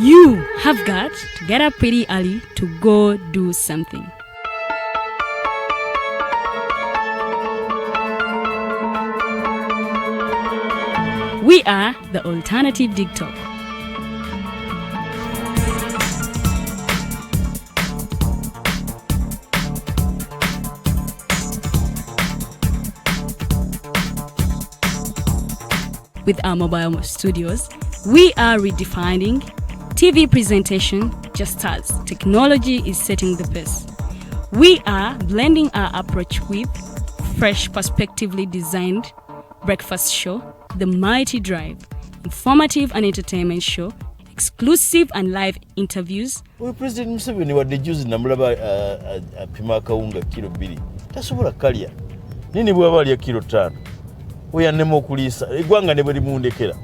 You have got to get up pretty early to go do something. We are the Alternative TikTok. With our mobile studios, we are redefining TV presentation just as technology is setting the pace. We are blending our approach with fresh, perspectively designed breakfast show, The Mighty Drive, informative and entertainment show, exclusive and live interviews. President Museveni wadde juzi namulaba apima akawunga kilo 2 tasobola kalya nini bwaba alya kilo 5 oyanema okuliisa eggwanga ne bwe limundekera.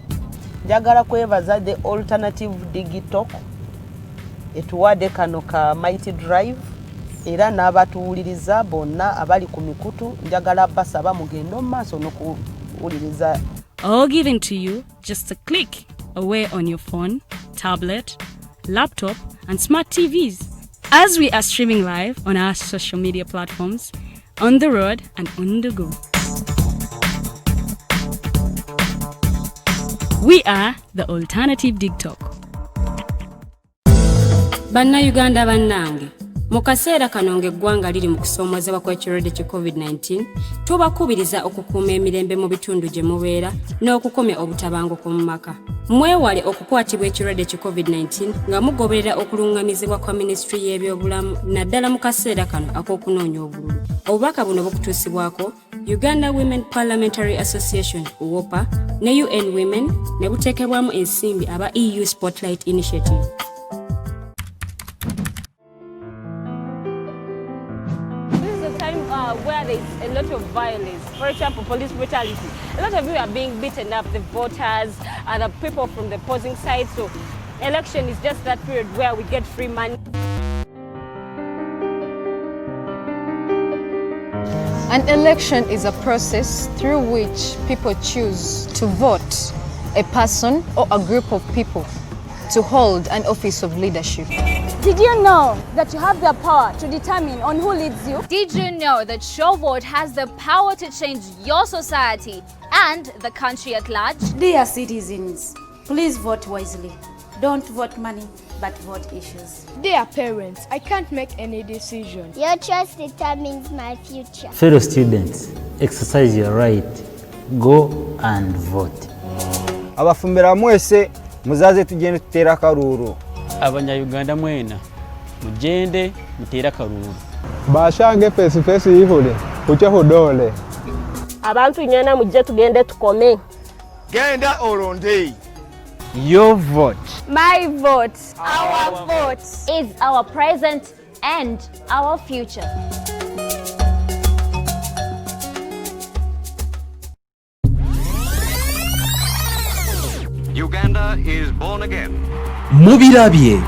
Njagala kwebaza the Alternative TikTok etuwadde kano ka Mighty Drive era n'abatuwuliriza bonna abali ku mikutu njagala basaba mugende mu maaso n'okuwuliriza. All given to you just a click away on your phone, tablet, laptop, and smart TVs. As we are streaming live on our social media platforms, on the road and on the go. We are the Alternative TikTok. Bannayuganda bannange, mu kaseera kano ng'eggwanga liri mu kusoomozebwa kw'ekirwadde ki COVID-19, tubakubiriza okukuuma emirembe mu bitundu gye mubeera n'okukomya obutabanguko mu maka. Mwewale okukwatibwa ekirwadde ki COVID-19 nga mugoberera okulungamizibwa kwa Minisitule y'ebyobulamu naddala mu kaseera kano ak'okunoonya obululu. Obubaka buno bukutuusibwako Uganda Women Parliamentary Association UWOPA ne UN Women ne buteekebwamu ensimbi aba EU Spotlight Initiative. Where there is a lot of violence, for example, police brutality. A lot of you are being beaten up, the voters and the people from the opposing side. So election is just that period where we get free money. An election is a process through which people choose to vote a person or a group of people to hold an office of leadership. Did you know that you have the power to determine on who leads you? Did you know that your vote has the power to change your society and the country at large? Dear citizens, please vote wisely. Don't vote money, but vote issues. Dear parents, I can't make any decision. Your choice determines my future. Fellow students, exercise your right. Go and vote. Abafumbira mwese muzaze tugende tutera karuru. Abanyayuganda mwena mugende mutera karuru. Bashange face face yihule kucha hodole. Abantu nyana mujje tugende tukome. Genda olonde. Your vote. My vote. Our vote is our present and our future. Uganda is born again. Mubirabye.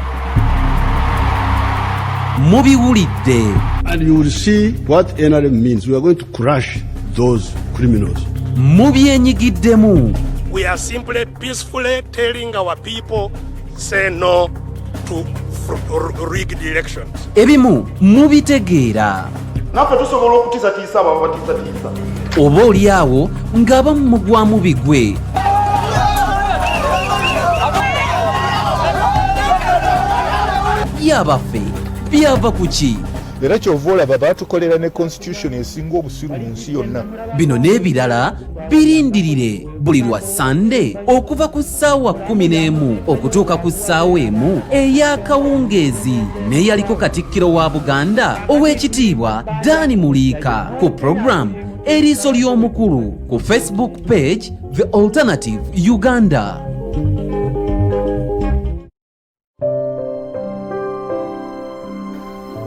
Mubiwulidde. And you will see what NRM means. We are going to crush those criminals. Mubyenyigiddemu. We are simply peacefully telling our people, say no to rigged elections. Ebimu mubitegeera. Naffe tusobola okutiisatiisa abo abatiisatiisa. Oba oli awo ng'abamu mugwamu bigwe. Byabaffe byava ku ki? Era kyova olaba baatukolera ne constitution esinga obusiru mu nsi yonna. Bino n'ebirala birindirire buli lwa Sande okuva ku ssaawa 11 okutuuka ku ssaawa 1 ey'akawungeezi n'eyaliko Katikkiro wa Buganda Oweekitiibwa Dani Muliika ku program Eriiso ly'Omukulu ku Facebook page The Alternative Uganda.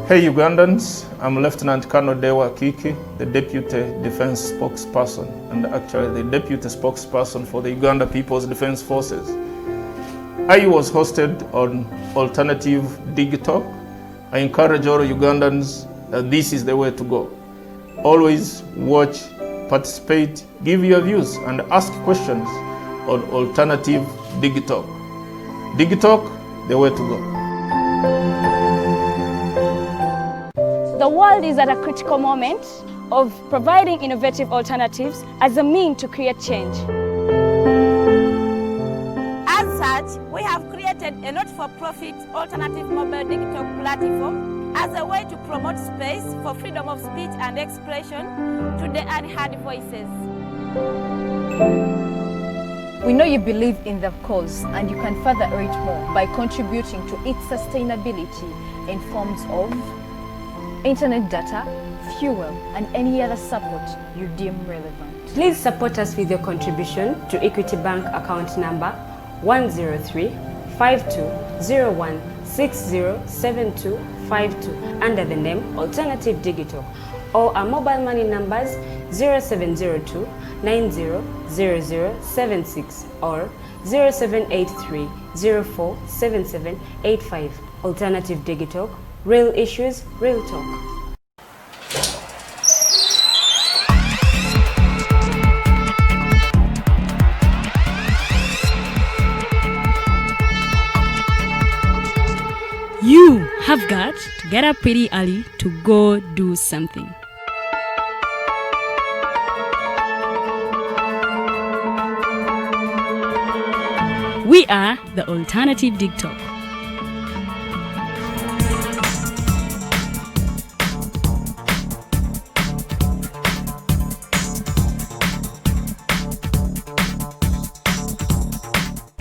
Hey Ugandans, I'm Lieutenant Colonel Dewa Kiki, the Deputy Defense Spokesperson and actually the Deputy Spokesperson for the Uganda People's Defense Forces. I was hosted on Alternative TikTok. I encourage all Ugandans that this is the way to go. Always watch, participate, give your views and ask questions on Alternative TikTok. TikTok the way to go. The world is at a critical moment of providing innovative alternatives as a means to create change. As such, we have created a not-for-profit alternative mobile digital platform as a way to promote space for freedom of speech and expression to the unheard voices. We know you believe in the cause and you can further it more by contributing to its sustainability in forms of internet data, fuel, and any other support you deem relevant. Please support us with your contribution to Equity Bank account number 103-5201-607252 under the name Alternative Digital, or our mobile money numbers 0702-900076 or 0783-047785. Alternative Digital, real issues, real talk. You have got to get up pretty early to go do something. We are the Alternative Digital.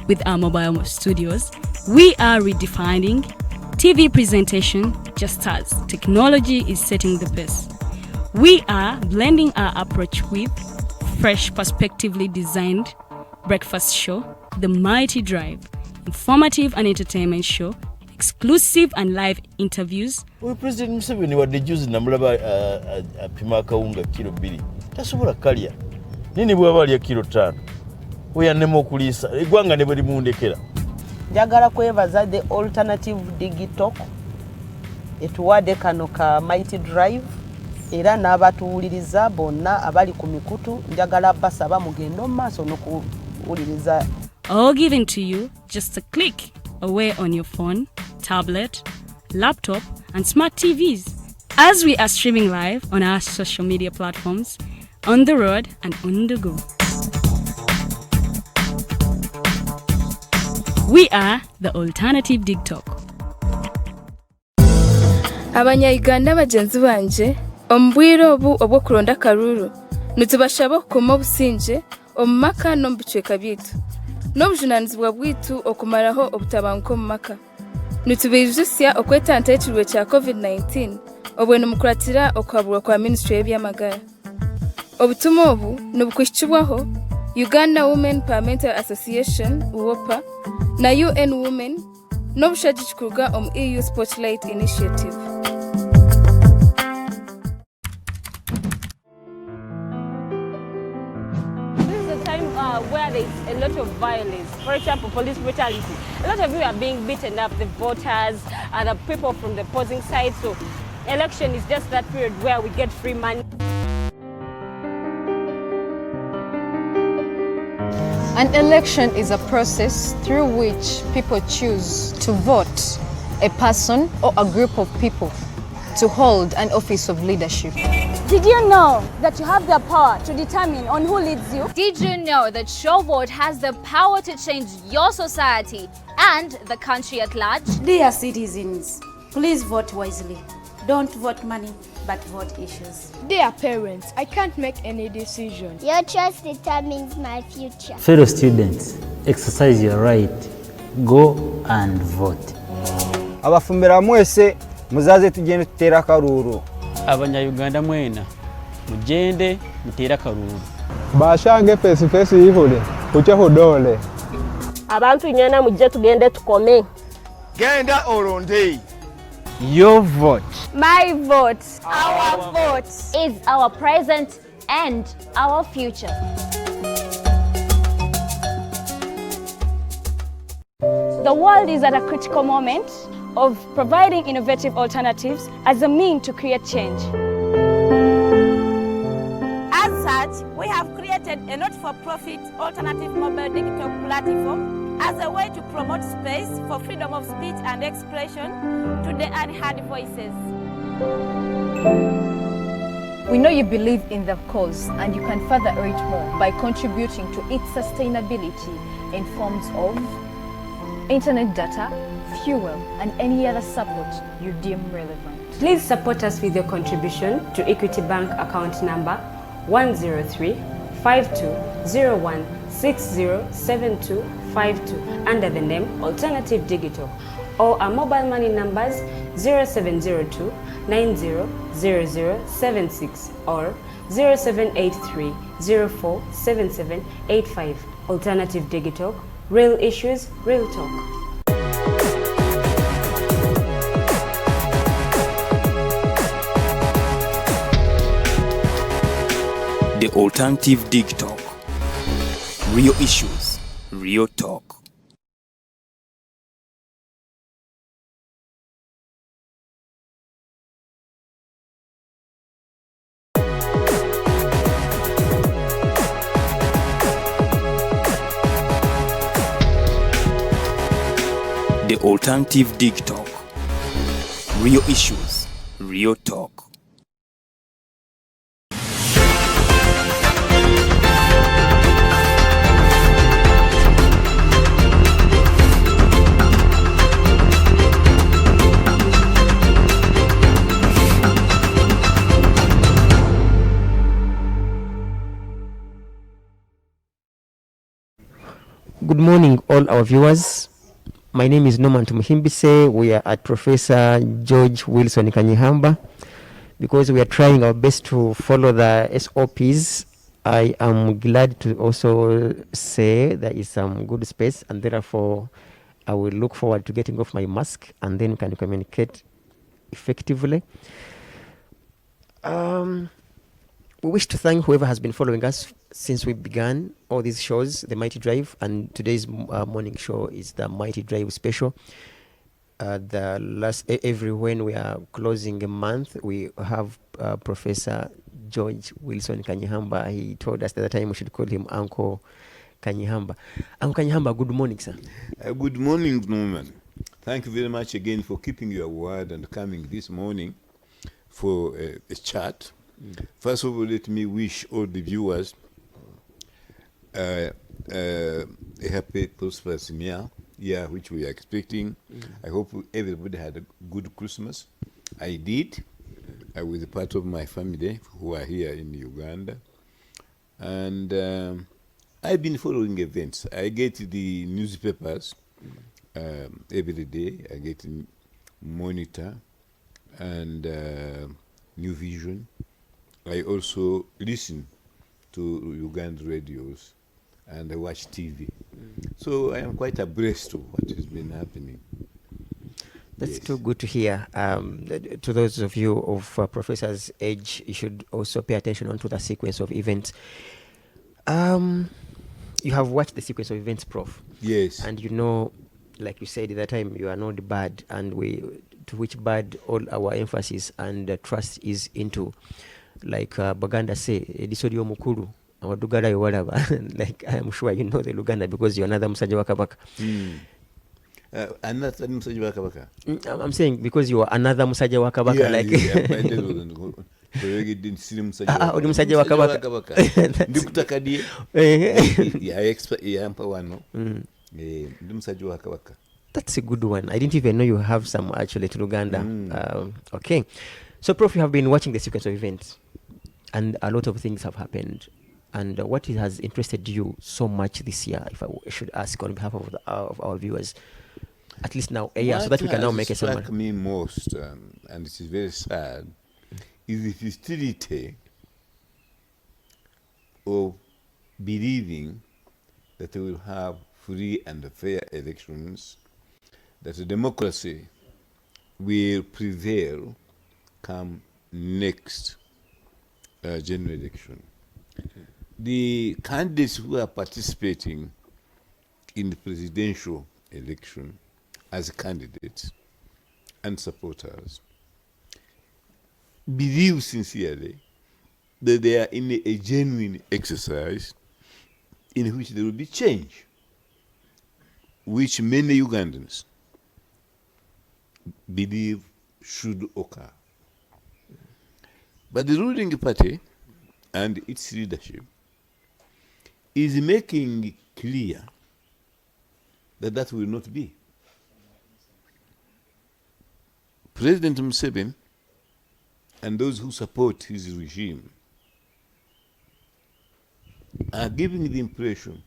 With our mobile studios, we are redefining TV presentation just as technology is setting the pace. We are blending our approach with fresh, perspectively designed breakfast show, The Mighty Drive, informative and entertainment show, exclusive and live interviews. President Museveni wadde juzi namulaba apima akawunga kilo 2 tasobola kalya nini bwaba alya kilo 5 oyanema okuliisa eggwanga ne bwe limundekera. Njagala kwebaza the Alternative Digital etuwadde kano ka Mighty Drive era n'abatuwuliriza bonna abali ku mikutu njagala basaba mugendo maaso n'okuwuliriza. All given to you just a click away on your phone, tablet, laptop and smart TVs as we are streaming live on our social media platforms, on the road and on the go. We are the Alternative Digital. Abanya-Uganda bagenzi banje omubwire obu obw'okulonda karuru nitubashaba okukoma obusinge omu maka n'omu bicweka byaitu n'obujunaanizibwa bwaitu okumaraho obutabanguko omu maka nitubiijusya okwetanta ekirwe kya COVID-19 obwene mukuratira okuhaburwa kwa Minisitule y'ebyamagara. Obutumwa obu nibukwihikibwaho Uganda Women Parliamentary Association UWOPA na UN Women n'obushagi kuruga omu EU Spotlight Initiative. Where there's a lot of violence, for example, police brutality. A lot of you are being beaten up, the voters and the people from the opposing side. So election is just that period where we get free money. An election is a process through which people choose to vote a person or a group of people to hold an office of leadership. Did you know that you have the power to determine on who leads you? Did you know that your vote has the power to change your society and the country at large? Dear citizens, please vote wisely. Don't vote money, but vote issues. Dear parents, I can't make any decision. Your choice determines my future. Fellow students, exercise your right. Go and vote. Abafumbira mwese muzaze tugende tutera akaruru. Abanya-Uganda mwena mugende mutera karuru. Bashange face face yihule kucha hodole. Abantu nyana mujje tugende tukome. Genda olonde. Your vote. My vote. Our vote is our present and our future. The world is at a critical moment of providing innovative alternatives as a means to create change. As such, we have created a not-for-profit alternative mobile digital platform as a way to promote space for freedom of speech and expression to the unheard voices. We know you believe in the cause and you can further it more by contributing to its sustainability in forms of internet data, fuel, and any other support you deem relevant. Please support us with your contribution to Equity Bank account number 103-5201-607252 under the name Alternative Digital, or our mobile money numbers 0702 900076 or 0783 047785. Alternative Digital, real issues, real talk. The Alternative Digital. Real issues, real talk. The Alternative Digital. Real issues, real talk. Good morning, all our viewers. My name is Norman Tumuhimbise. We are at Professor George Wilson Kanyeihamba. Because we are trying our best to follow the SOPs, I am glad to also say there is some good space, and therefore I will look forward to getting off my mask and then can communicate effectively. We wish to thank whoever has been following us since we began all these shows, the Mighty Drive, and today's morning show is the Mighty Drive special. The last when we are closing a month, we have Professor George Wilson Kanyeihamba. He told us at the time we should call him Uncle Kanyeihamba. Uncle Kanyeihamba, good morning, sir. Good morning, Norman. Thank you very much again for keeping your word and coming this morning for a chat. First of all, let me wish all the viewers a happy, prosperous year, which we are expecting. I hope everybody had a good Christmas. I did. I was a part of my family who are here in Uganda. And I've been following events. I get the newspapers every day. I get Monitor and New Vision. I also listen to Ugandan radios and I watch TV. So I am quite abreast of what has been happening. That's too good to hear. To those of you of Professor's age, you should also pay attention onto the sequence of events. You have watched the sequence of events, Prof. Yes. And you know, like you said at that time, you are not bad, and to which bad all our emphasis and trust is into. Like Baganda say, Edisodio Mukuru, or Dugara whatever. Like I am sure you know the Luganda because you're another Musajja wa Kabaka. Another Musajja wa Kabaka. I'm saying because you are another Musajja wa Kabaka. Odi Musajja wa Kabaka. Ndikutakadie. Ya expert yampa wano. Ndi Musajja wa Kabaka. That's a good one. I didn't even know you have some actually to Luganda. Okay. So, Prof, you have been watching the sequence of events, and a lot of things have happened. And what has interested you so much this year, if I should ask on behalf of our viewers, at least now, so that we can now make a summary. What struck me most, and it is very sad, is the futility of believing that we will have free and fair elections, that democracy will prevail come next general election. The candidates who are participating in the presidential election as candidates and supporters believe sincerely that they are in a genuine exercise in which there will be change. which many Ugandans believe should occur. But the ruling party and its leadership is making clear that that will not be. President Museveni and those who support his regime are giving the impression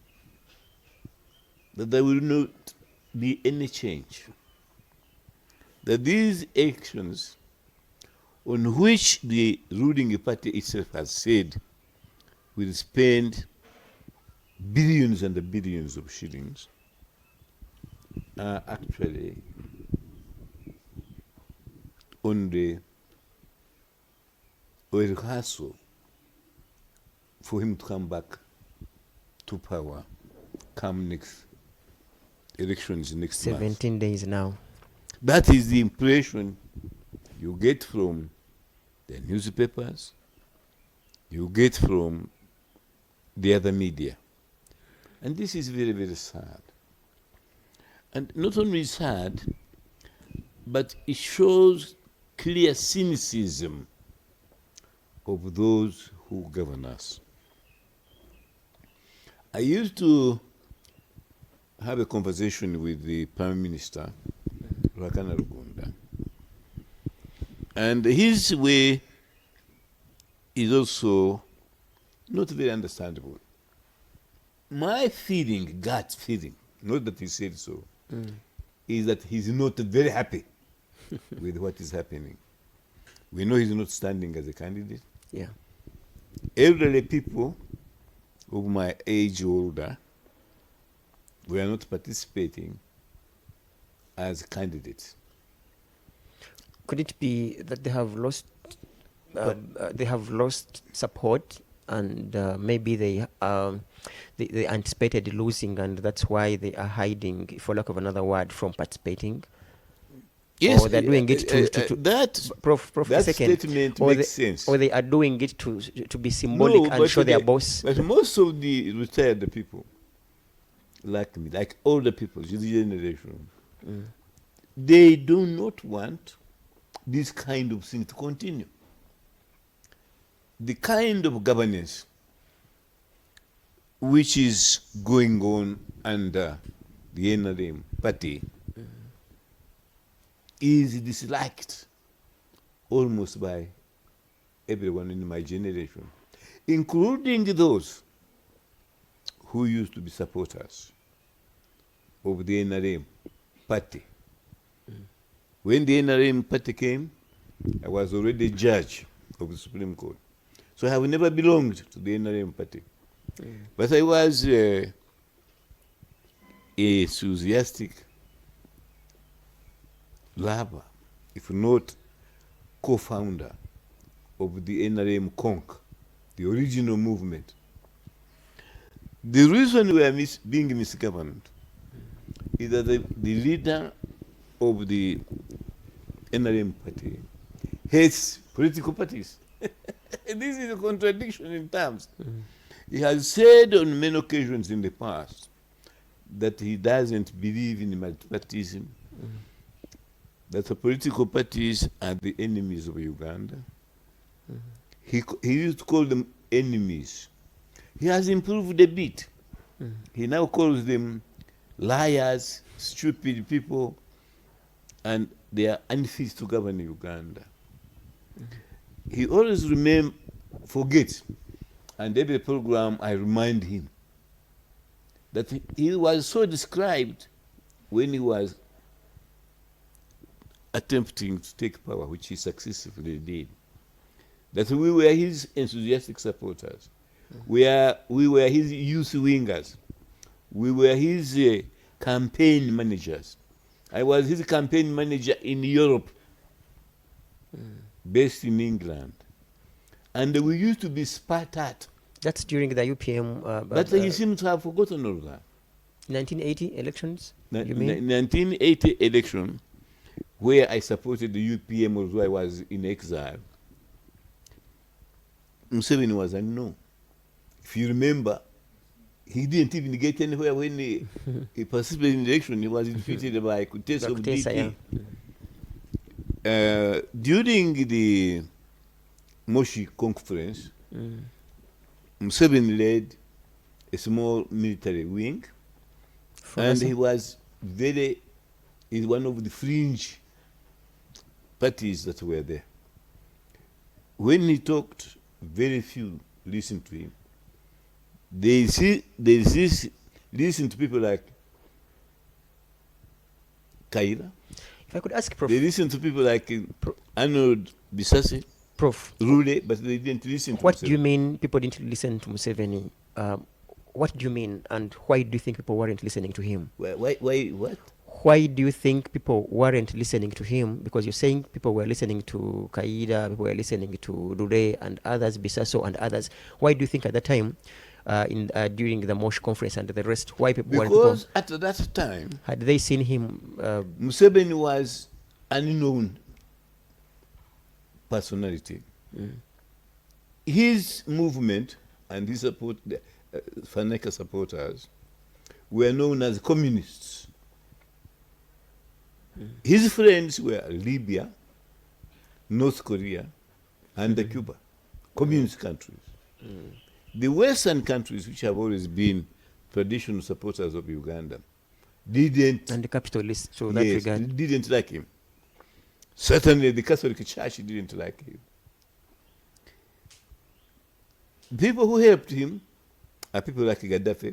that there will not be any change, that these actions on which the ruling party itself has said will spend billions and billions of shillings are actually only a rehearsal for him to come back to power come next elections next month. 17 days now. That is the impression you get from the newspapers, you get from the other media. And this is very, very sad. And not only sad, but it shows clear cynicism of those who govern us. I used to have a conversation with the Prime Minister, Rakana Rugunda, and his way is also not very understandable. My feeling, gut feeling, not that he said so, is that he's not very happy with what is happening. We know he's not standing as a candidate. Yeah. Elderly people of my age or older were not participating as candidates. Could it be that they have lost support, and maybe they anticipated losing, and that's why they are hiding, for lack of another word, from participating? Yes, or they're doing it to that. Prof, that a second. statement makes sense. Or they are doing it to be symbolic and show their boss. But most of the retired people, like me, like older people, the generation, they do not want this kind of thing to continue. The kind of governance which is going on under the NRM party is disliked almost by everyone in my generation, including those who used to be supporters of the NRM party. When the NRM party came, I was already a judge of the Supreme Court. So I have never belonged to the NRM party. But I was a enthusiastic lover, if not co-founder of the NRM Conk, the original movement. The reason we are being misgoverned is that the leader of the NRM party hates political parties. This is a contradiction in terms. He has said on many occasions in the past that he doesn't believe in multipartyism, that the political parties are the enemies of Uganda. He used to call them enemies. He has improved a bit. He now calls them liars, stupid people, and they are unfit to govern Uganda. He always forgets, and every program I remind him that he was so described when he was attempting to take power, which he successfully did, that we were his enthusiastic supporters. We were his youth wingers. We were his campaign managers. I was his campaign manager in Europe, based in England. And we used to be spat at. That's during the UPM. But he seems to have forgotten all that. 1980 elections? You mean? 1980 election, where I supported the UPM, although I was in exile. Museveni was unknown. If you remember, he didn't even get anywhere when he participated in the election. He was defeated by Kutesa of DP. During the Moshi conference, Museveni led a small military wing, and he was he's one of the fringe parties that were there. When he talked, very few listened to him. They listen to people like Kaira. If I could ask, Prof. They listen to people like Arnold Bisasi, Prof. Rule, but they didn't listen to What Museveni. do you mean people didn't listen to Museveni? What do you mean, and why do you think people weren't listening to him? Why what? Why do you think people weren't listening to him? Because you're saying people were listening to Kaida, people were listening to Rure and others, Bisaso and others. Why do you think at that time, during the Mosh conference and the rest, why people weren't? Because at that time, had they seen him? Museveni was an unknown personality. His movement and his Faneka supporters were known as communists. His friends were Libya, North Korea, and Cuba, communist countries. The Western countries, which have always been traditional supporters of Uganda, didn't... And the capitalists, so that regard. Didn't like him. Certainly the Catholic Church didn't like him. People who helped him are people like Gaddafi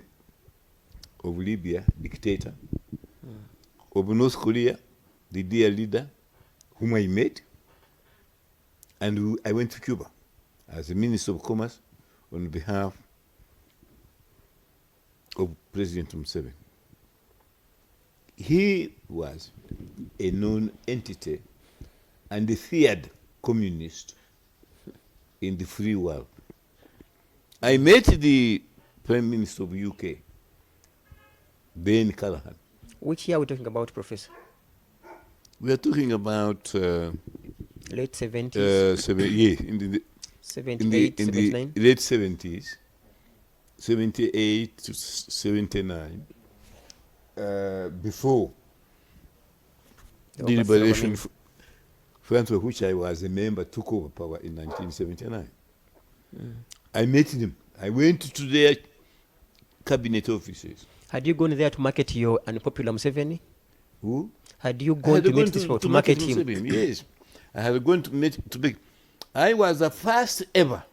of Libya, dictator, of North Korea, the dear leader, whom I met, and I went to Cuba as a Minister of Commerce on behalf of President Museveni. He was a known entity and a feared communist in the free world. I met the Prime Minister of UK, Ben Callaghan. Which year are we talking about, Professor? We are talking about late 70s. In the 78, in 79? the late 70s, 78 to 79. Before the liberation front of which I was a member took over power in 1979. I met them. I went to their cabinet offices. Had you gone there to market your unpopular Museveni? Who? Had you gone to meet this people to market him? Museveni, yes. I had gone to meet I was the first ever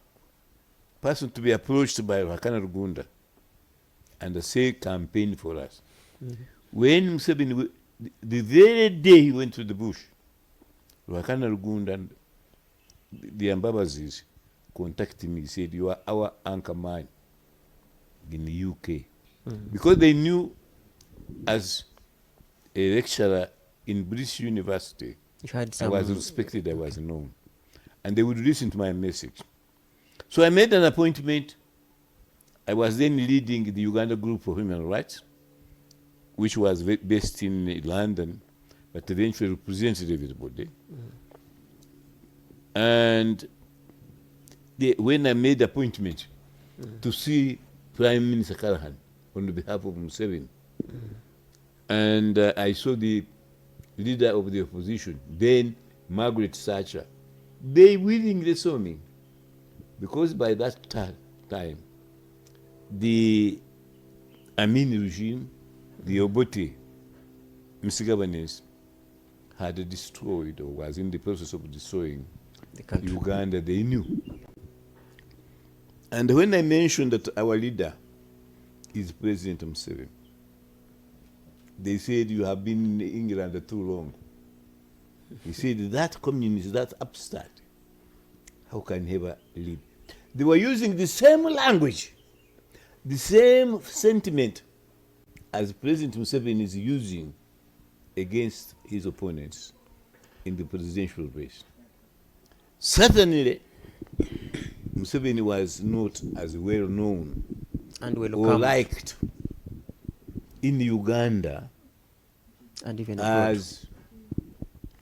person to be approached by Ruhakana Rugunda and say campaign for us. When Museveni, the very day he went to the bush, Ruhakana Rugunda and the Ambabazis contacted me, said, "You are our anchor man in the UK." Because they knew as a lecturer in British University, I was respected, I was known. And they would listen to my message. So I made an appointment. I was then leading the Uganda Group for Human Rights, which was based in London, but eventually represented everybody. And when I made the appointment to see Prime Minister Callaghan on behalf of Museveni, and I saw the leader of the opposition, then Margaret Thatcher, they willingly saw me, because by that time, the Amin regime, the Obote Museveni had destroyed or was in the process of destroying Uganda. They knew. And when I mentioned that our leader is President Museveni, they said, "You have been in England too long." He said, "That communist, that upstart, how can he ever live?" They were using the same language, the same sentiment as President Museveni is using against his opponents in the presidential race. Certainly, Museveni was not as well known and or liked in Uganda and even as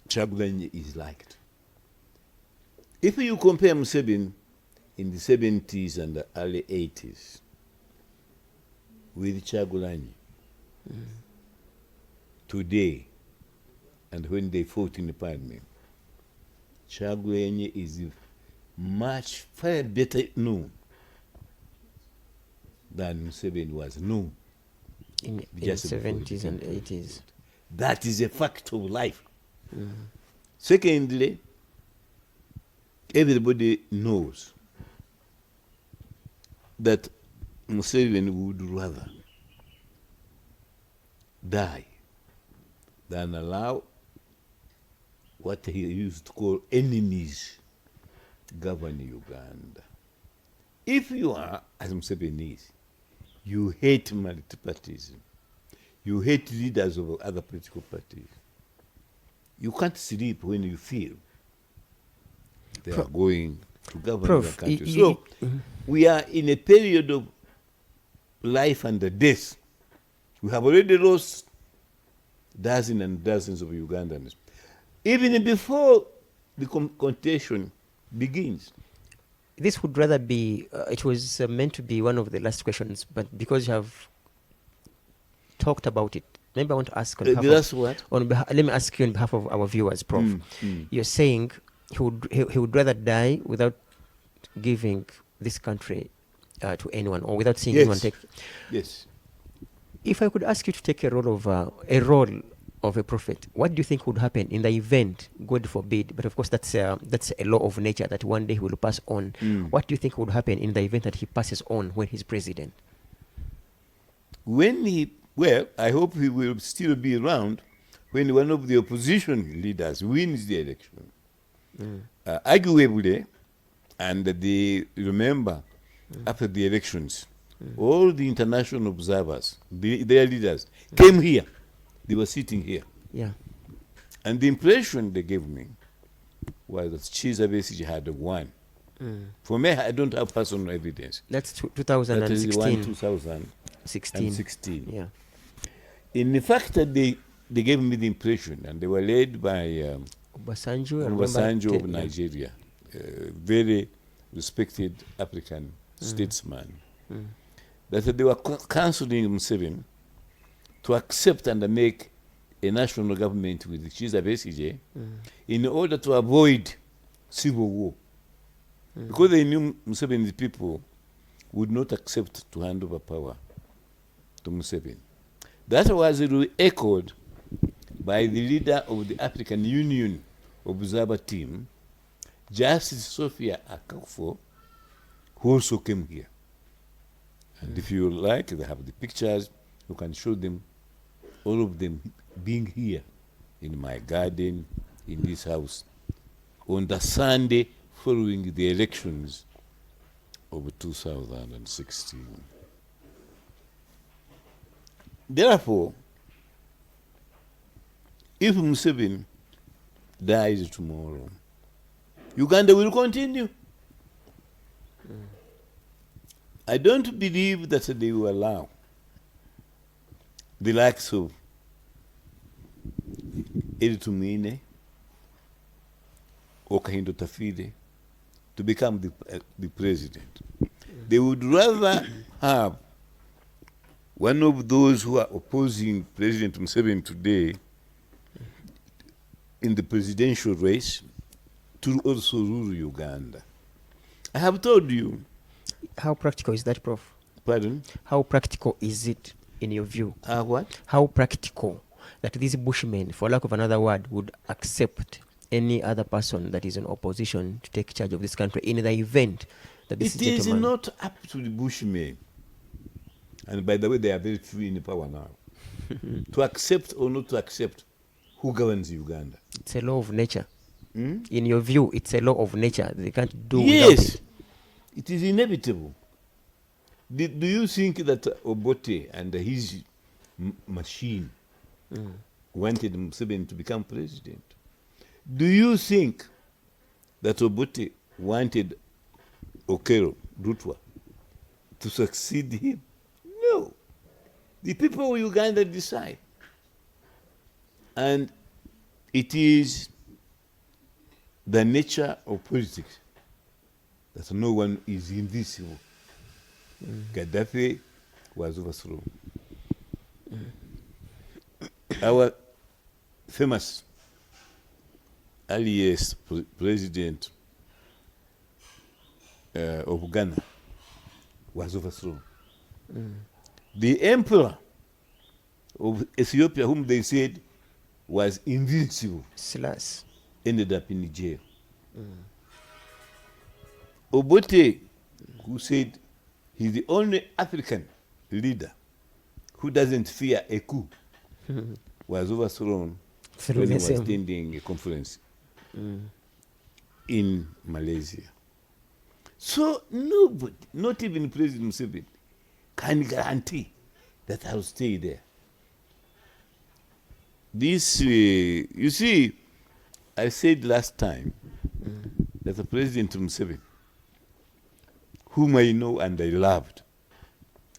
Chagulanyi is liked. If you compare Museveni in the 70s and the early 80s, with Kyagulanyi today and when they fought in the parliament, Kyagulanyi is much far better known than Museveni was known in the 70s and 80s. That is a fact of life. Secondly, everybody knows that Museveni would rather die than allow what he used to call enemies to govern Uganda. If you are, as Museveni is, you hate multipartyism, you hate leaders of other political parties, you can't sleep when you feel they are going to govern the country. So we are in a period of life and death. We have already lost dozens and dozens of Ugandans. Even before the contention begins. This would rather be, it was meant to be one of the last questions, but because you have talked about it, maybe I want to ask on behalf of, let me ask you on behalf of our viewers, Prof. You're saying he would rather die without giving this country to anyone, or without seeing anyone take. Yes. If I could ask you to take a role of a prophet, what do you think would happen in the event, God forbid, but of course that's a law of nature that one day he will pass on. What do you think would happen in the event that he passes on when he's president? I hope he will still be around when one of the opposition leaders wins the election. Arguably, and remember, after the elections, all the international observers, their leaders, came here. They were sitting here. Yeah. And the impression they gave me was that Kizza Besigye had won. For me, I don't have personal evidence. That's 2016. That is 2016. Yeah. In the fact that they gave me the impression, and they were led by Obasanjo of Nigeria, very respected African statesman, that they were counseling Museveni to accept and make a national government with Kizza Besigye in order to avoid civil war. Because they knew Museveni's people would not accept to hand over power to Museveni. That was echoed by the leader of the African Union Observer Team, Justice Sophia Akafo, who also came here. And if you like, they have the pictures, you can show them, all of them being here in my garden, in this house, on the Sunday following the elections of 2016. Therefore, if Museveni dies tomorrow, Uganda will continue. I don't believe that they will allow the likes of Tumine or Kahindo Tafide to become the president. They would rather have one of those who are opposing President Museveni today in the presidential race to also rule Uganda. I have told you. How practical is that, Prof? Pardon? How practical is it in your view? What? How practical that these Bushmen, for lack of another word, would accept any other person that is in opposition to take charge of this country in the event that this gentleman... It is not up to the Bushmen. And by the way, they are very free in the power now. To accept or not to accept who governs Uganda. It's a law of nature. In your view, it's a law of nature. They can't do without it. It is inevitable. Do you think that Obote and his machine wanted Museveni to become president? Do you think that Obote wanted Okero Rutwa to succeed him? No. The people of Uganda decide. And it is the nature of politics that no one is invisible. Gaddafi was overthrown. Our famous earliest president of Ghana was overthrown. The emperor of Ethiopia, whom they said was invincible, Silas, ended up in jail. Obote, who said he's the only African leader who doesn't fear a coup, was overthrown when he was attending a conference in Malaysia. So nobody, not even President Museveni, can guarantee that I'll stay there. This, you see, I said last time that the President Museveni, whom I know and I loved,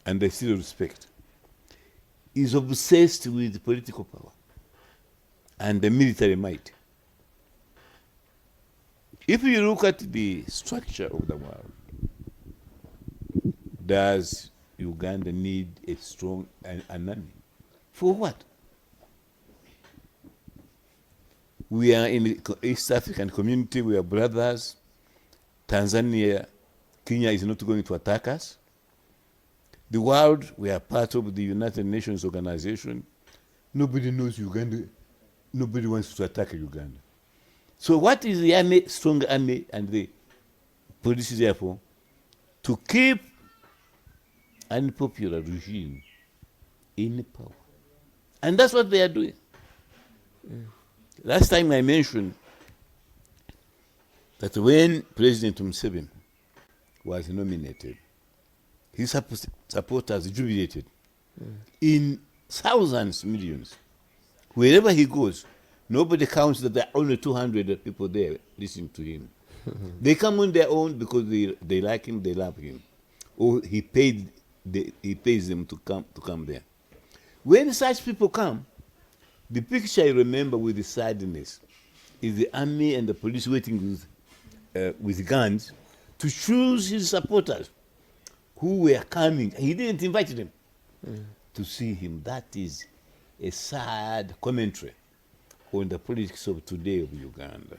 and I still respect, is obsessed with political power and the military might. If you look at the structure of the world, does Uganda need a strong an army? For what? We are in the East African community, we are brothers. Tanzania, Kenya is not going to attack us. The world, we are part of the United Nations organization. Nobody knows Uganda. Nobody wants to attack Uganda. So what is the army, strong army, and the police therefore? To keep an unpopular regime in power. And that's what they are doing. Last time I mentioned that when President Museveni was nominated, his supporters jubilated in thousands, millions. Wherever he goes, nobody counts that there are only 200 people there listening to him. They come on their own because they like him, they love him. Or he pays them to come there. When such people come, the picture I remember with the sadness is the army and the police waiting with guns to choose his supporters who were coming. He didn't invite them to see him. That is a sad commentary on the politics of today of Uganda.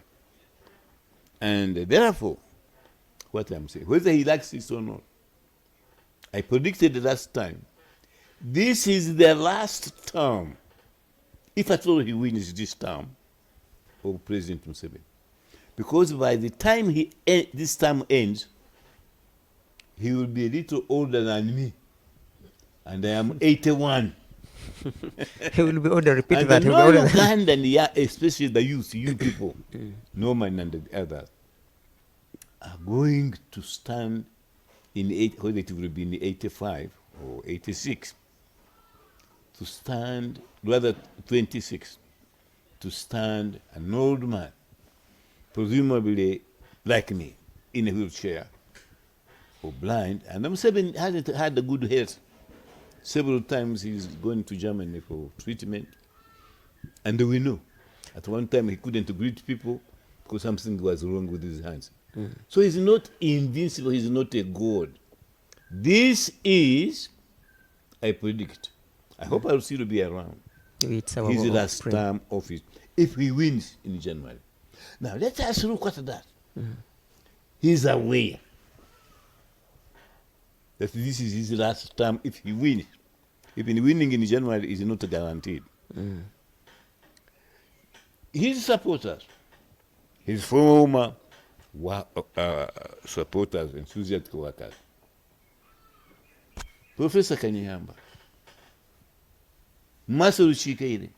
And therefore, what I'm saying, whether he likes it or not, I predicted last time, this is the last term, if at all he wins this term, of President Museveni. Because by the time this term ends, he will be a little older than me. And I am 81. He will be older, repeat and that. No Ugandan, especially the youth, you people, Norman and the others, are going to stand in whether it will be in 85 or 86, to stand, rather 26, to stand an old man, presumably like me, in a wheelchair or blind, and Museveni hasn't had a good health. Several times he's going to Germany for treatment, and we know at one time he couldn't greet people because something was wrong with his hands. So he's not invincible, he's not a god. This is, I predict, I hope I'll still be around, his last term office, if he wins in January. Now let us look at that. He's aware that this is his last term if he wins. Even winning in January is not guaranteed. His supporters, his former supporters, enthusiastic workers, Professor Kanyeihamba, Masaru Chikaire,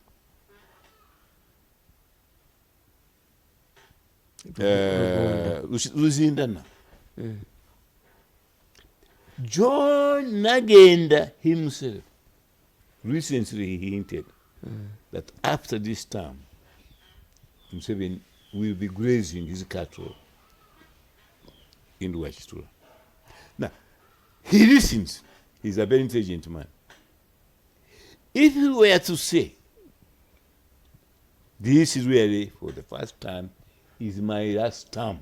Luzindana, John Nagenda himself, recently he hinted that after this term, Museveni will be grazing his cattle in Wachitura. Now, he listens. He's a very intelligent man. If he were to say, this is really, for the first time, is my last term,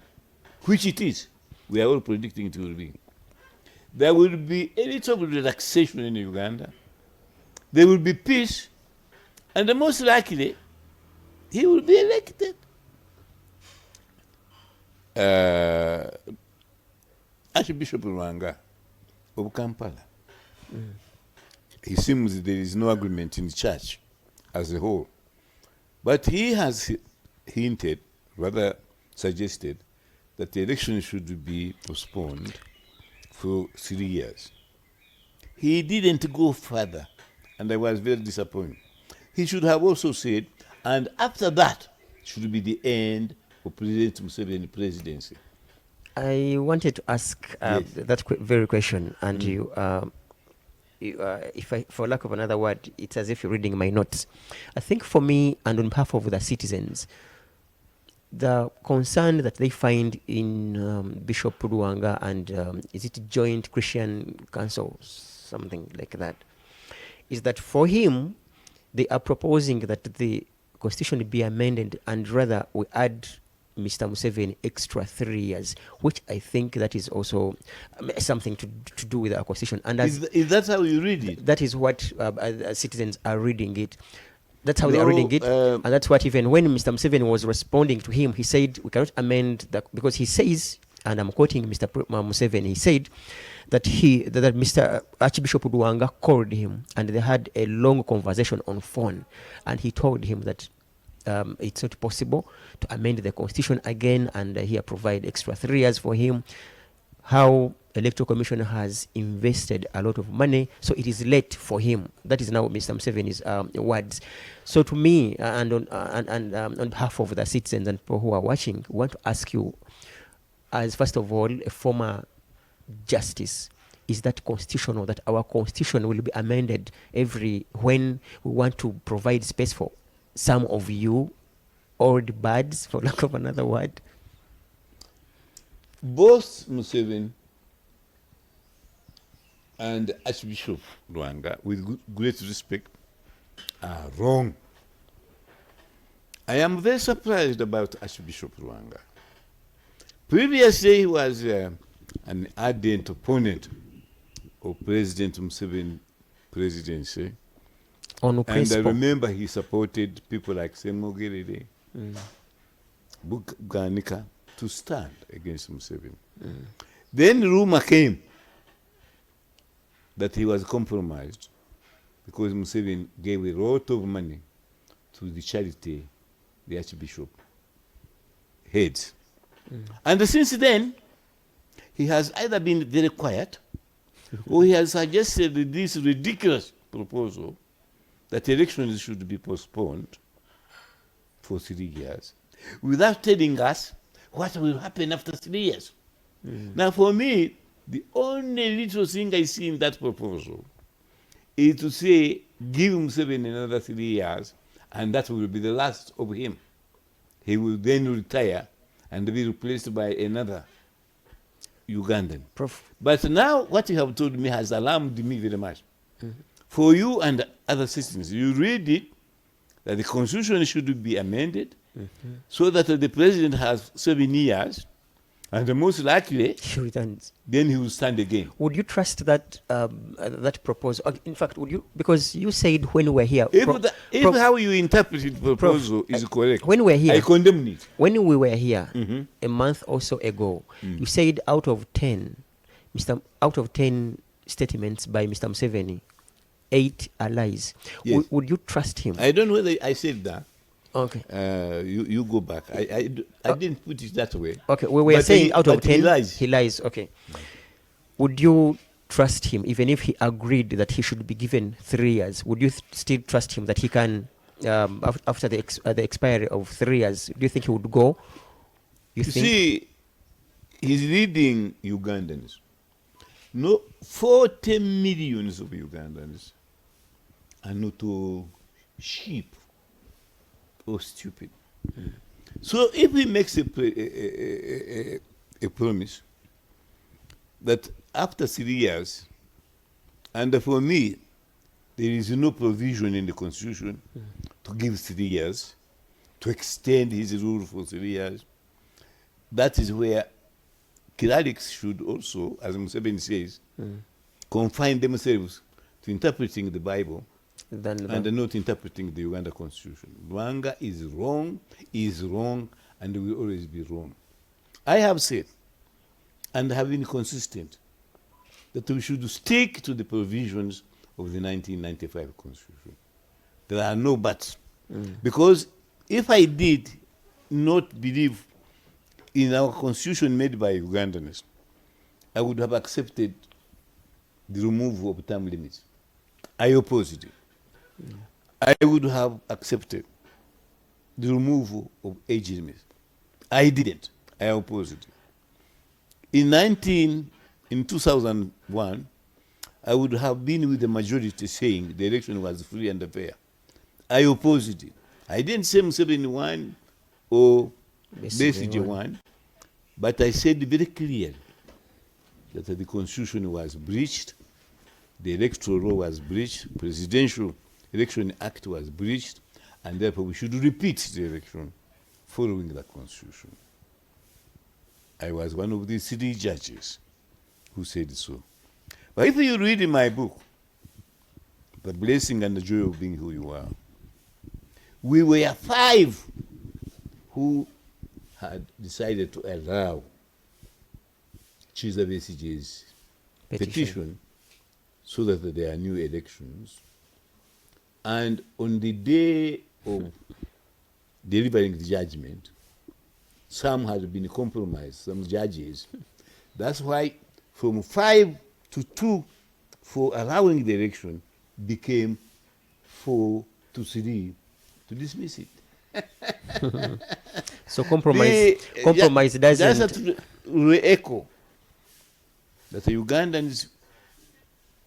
which it is, we are all predicting it will be, there will be a little relaxation in Uganda. There will be peace, and the most likely, he will be elected. Archbishop Rwanga of Kampala. He seems there is no agreement in the church as a whole. But he has hinted, rather suggested, that the election should be postponed for 3 years. He didn't go further, and I was very disappointed. He should have also said, and after that should be the end of President Museveni's presidency. I wanted to ask that very question, and if I, for lack of another word, it's as if you're reading my notes. I think for me, and on behalf of the citizens, the concern that they find in Bishop Rwanga and is it Joint Christian Council, something like that, is that for him, they are proposing that the constitution be amended, and rather we add Mr. Museveni extra 3 years, which I think that is also something to do with our constitution. And as is that how you read it? That is what citizens are reading it. That's how they are reading it. And that's what even when Mr. Museveni was responding to him, he said, we cannot amend that, because he says, and I'm quoting Mr. Museveni, he said that that Mr. Archbishop Rwanga called him and they had a long conversation on phone, and he told him that it's not possible to amend the constitution again, and here provide extra 3 years for him. How Electoral Commission has invested a lot of money, so it is late for him. That is now Mr. Museveni's words. So to me, and on behalf of the citizens and people who are watching, we want to ask you, as first of all, a former justice, is that constitutional, that our constitution will be amended when we want to provide space for some of you old birds, for lack of another word? Both Museveni and Archbishop Rwanga, with great respect, are wrong. I am very surprised about Archbishop Rwanga. Previously, he was an ardent opponent of President Museveni's presidency. And I remember he supported people like Semogerere, Buganika, to stand against Museveni. Then rumor came that he was compromised because Museveni gave a lot of money to the charity the Archbishop heads. And since then, he has either been very quiet or he has suggested this ridiculous proposal that elections should be postponed for 3 years without telling us what will happen after 3 years. Now, for me, the only little thing I see in that proposal is to say, give Museveni another 3 years, and that will be the last of him. He will then retire and be replaced by another Ugandan. Prof. But now, what you have told me has alarmed me very much. For you and other citizens, you read it, that the constitution should be amended so that the president has 7 years, and the most likely, he returns. Then he will stand again. Would you trust that that proposal? In fact, would you? Because you said when we were here. If how you interpret the proposal is correct, when we were here, I condemn it. When we were here a month or so ago, you said out of 10 statements by Mr. Museveni, 8 are lies. Yes. Would you trust him? I don't know whether I said that. Okay. You go back. I didn't put it that way. Okay, we were saying out of 10, he lies. He lies. Okay. Would you trust him, even if he agreed that he should be given 3 years? Would you still trust him that he can, after the expiry of 3 years, do you think he would go? You see, he's leading Ugandans. No, 40 millions of Ugandans are not all sheep or stupid. So if he makes a promise that after 3 years, and for me, there is no provision in the Constitution to give 3 years, to extend his rule for 3 years, that is where clerics should also, as Museveni says, confine themselves to interpreting the Bible and not interpreting the Uganda Constitution. Lwanga is wrong, and will always be wrong. I have said, and have been consistent, that we should stick to the provisions of the 1995 Constitution. There are no buts. Because if I did not believe in our Constitution made by Ugandans, I would have accepted the removal of term limits. I opposed it. I would have accepted the removal of age limits. I didn't. I opposed it. In 2001, I would have been with the majority saying the election was free and fair. I opposed it. I didn't say Museveni won or Besigye won, but I said very clearly that the Constitution was breached, the Electoral Law was breached, Presidential Election Act was breached, and therefore we should repeat the election following the Constitution. I was one of the 3 judges who said so. But if you read in my book, The Blessing and the Joy of Being Who You Are, we were 5 who had decided to allow Chiza Besigye's petition so that there are new elections. And on the day of delivering the judgment, some had been compromised, some judges. That's why from 5 to 2 for allowing the election became 4 to 3 to dismiss it. So compromise doesn't... Just to re-echo that the Ugandans,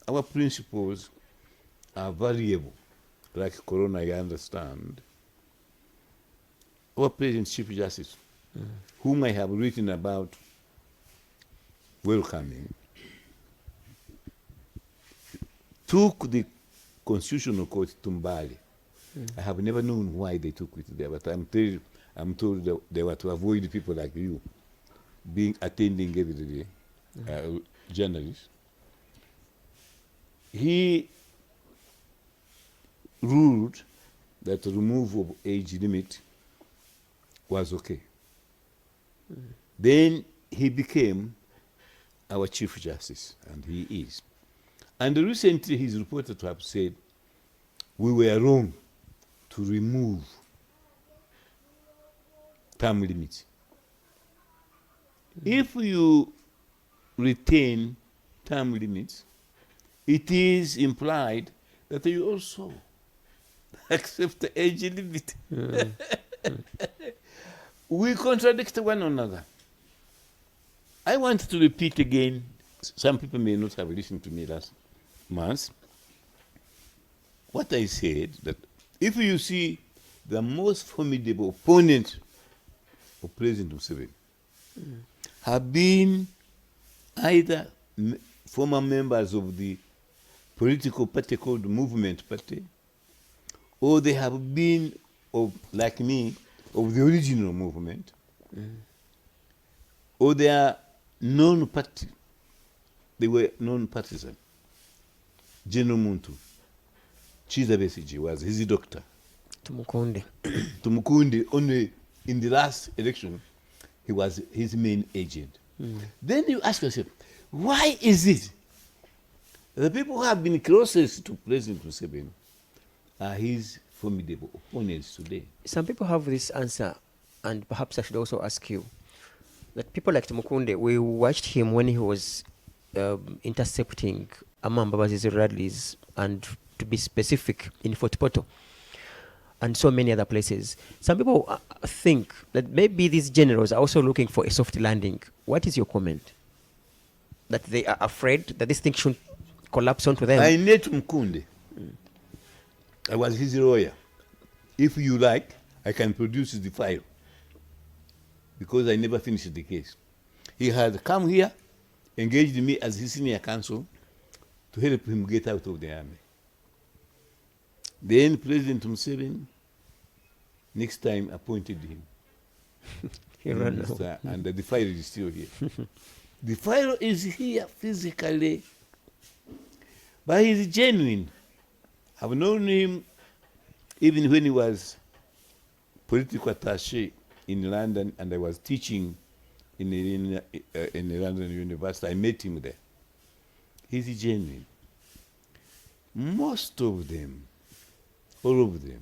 our principles are variable, like Corona, I understand. Our present Chief Justice, whom I have written about welcoming, took the Constitutional Court to Mbale. I have never known why they took it there, but I'm told that they were to avoid people like you attending every day, journalists. He ruled that the removal of age limit was okay. Then he became our Chief Justice, and he is. And recently he's reported to have said, we were wrong to remove term limits. If you retain term limits, it is implied that you also accept the age limit. We contradict one another. I want to repeat again, some people may not have listened to me last month, what I said, that if you see the most formidable opponent of President Museveni have been either former members of the political party called Movement Party, or they have been, like me, of the original movement, or they are non-party. They were non-partisan. General Muntu, Chiza Besigye was his doctor. Tumukunde, only in the last election, he was his main agent. Then you ask yourself, why is it the people who have been closest to President Museveni are his formidable opponents today? Some people have this answer, and perhaps I should also ask you, that people like Tumukunde, we watched him when he was intercepting Amamba Bazizi rallies, and to be specific, in Fort Portal, and so many other places. Some people think that maybe these generals are also looking for a soft landing. What is your comment? That they are afraid that this thing should collapse onto them? I met Tumukunde. I was his lawyer. If you like, I can produce the file, because I never finished the case. He had come here, engaged me as his senior counsel to help him get out of the army. Then President Museveni next time appointed him. He ran and the file is still here. The Pharaoh is here physically, but he's genuine. I've known him even when he was political attaché in London, and I was teaching in the London University. I met him there. He's genuine. Most of them, all of them,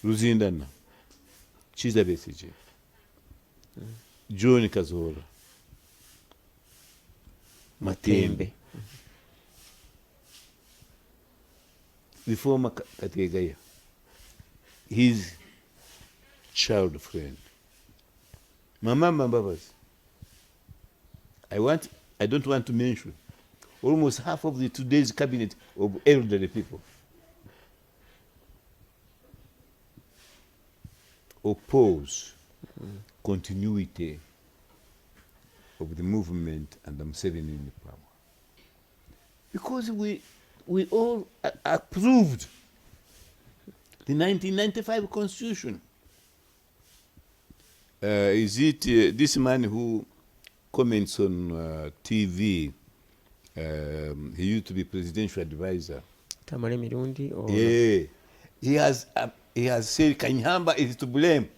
Luzindana, Chiza Besigye, John Kazola, Matembe, the former Kategaya, his child friend. Mama Mbabas, I don't want to mention almost half of the today's cabinet of elderly people oppose continuity of the movement and Museveni in the power. Because we all approved the 1995 Constitution. Is it this man who comments on TV? He used to be presidential advisor. Tamale Mirundi? Or yeah. He has said Kanyeihamba is to blame.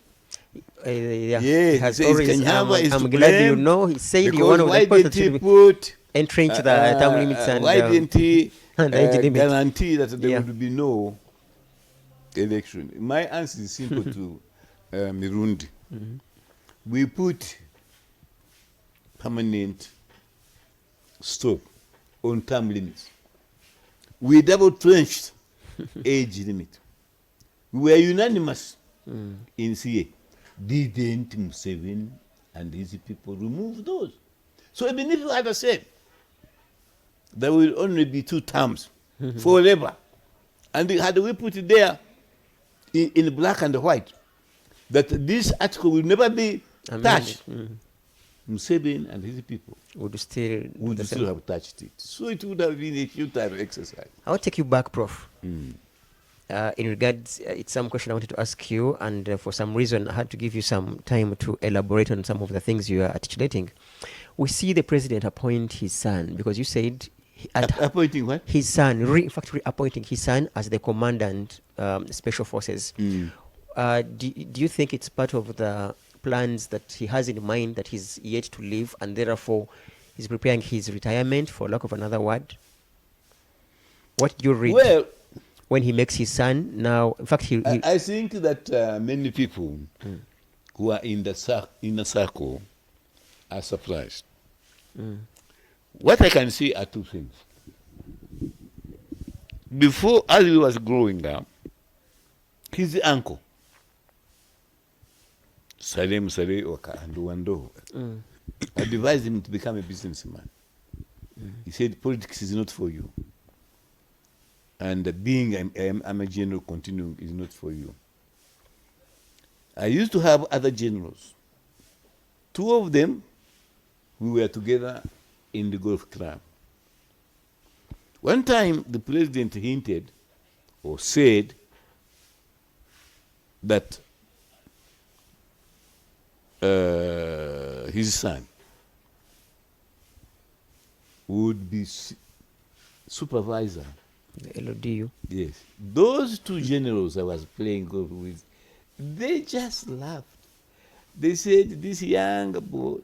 Yeah. He has already, always, is I'm to glad blame you know. He said one of the person should put entrench the term limits and why didn't he guarantee that there would be no election? My answer is simple to Mirundi. We put permanent stop on term limits. We double trenched age limit. We were unanimous in CA. Didn't Museveni and his people remove those? So even if you had said there will only be 2 terms forever, and had we put it there in black and white, that this article will never be touched, Museveni and his people would still have touched it. So it would have been a futile exercise. I'll take you back, Prof. In regards, it's some question I wanted to ask you, and for some reason I had to give you some time to elaborate on some of the things you are articulating. We see the president appoint his son, because you said appointing what? His son, in fact, reappointing his son as the commandant, special forces. Do you think it's part of the plans that he has in mind that he's yet to leave, and therefore he's preparing his retirement, for lack of another word? What do you read? Well, when he makes his son now, in fact, I think that many people who are in the inner circle are surprised. What I can see are 2 things. Before, as he was growing up, his uncle, Salem Sale Wando, advised him to become a businessman. He said, politics is not for you. And being a general continuing is not for you. I used to have other generals. 2 of them, we were together in the golf club. One time, the president hinted or said that his son would be supervisor. The LODU. Yes. Those 2 generals I was playing golf with, they just laughed. They said, this young boy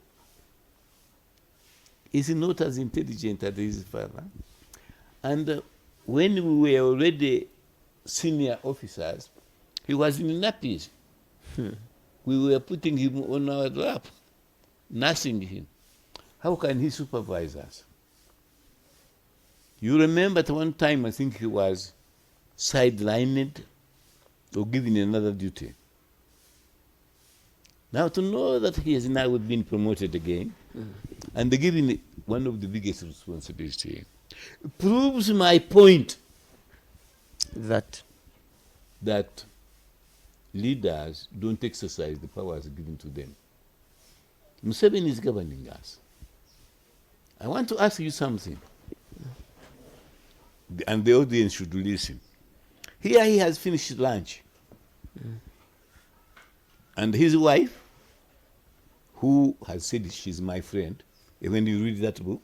is not as intelligent as his father. And when we were already senior officers, he was in nappies. We were putting him on our lap, nursing him. How can he supervise us? You remember at one time, I think he was sidelined or given another duty. Now to know that he has now been promoted again, and given one of the biggest responsibilities, proves my point that leaders don't exercise the powers given to them. Museveni is governing us. I want to ask you something, and the audience should listen. Here he has finished lunch, and his wife, who has said she's my friend, And when you read that book,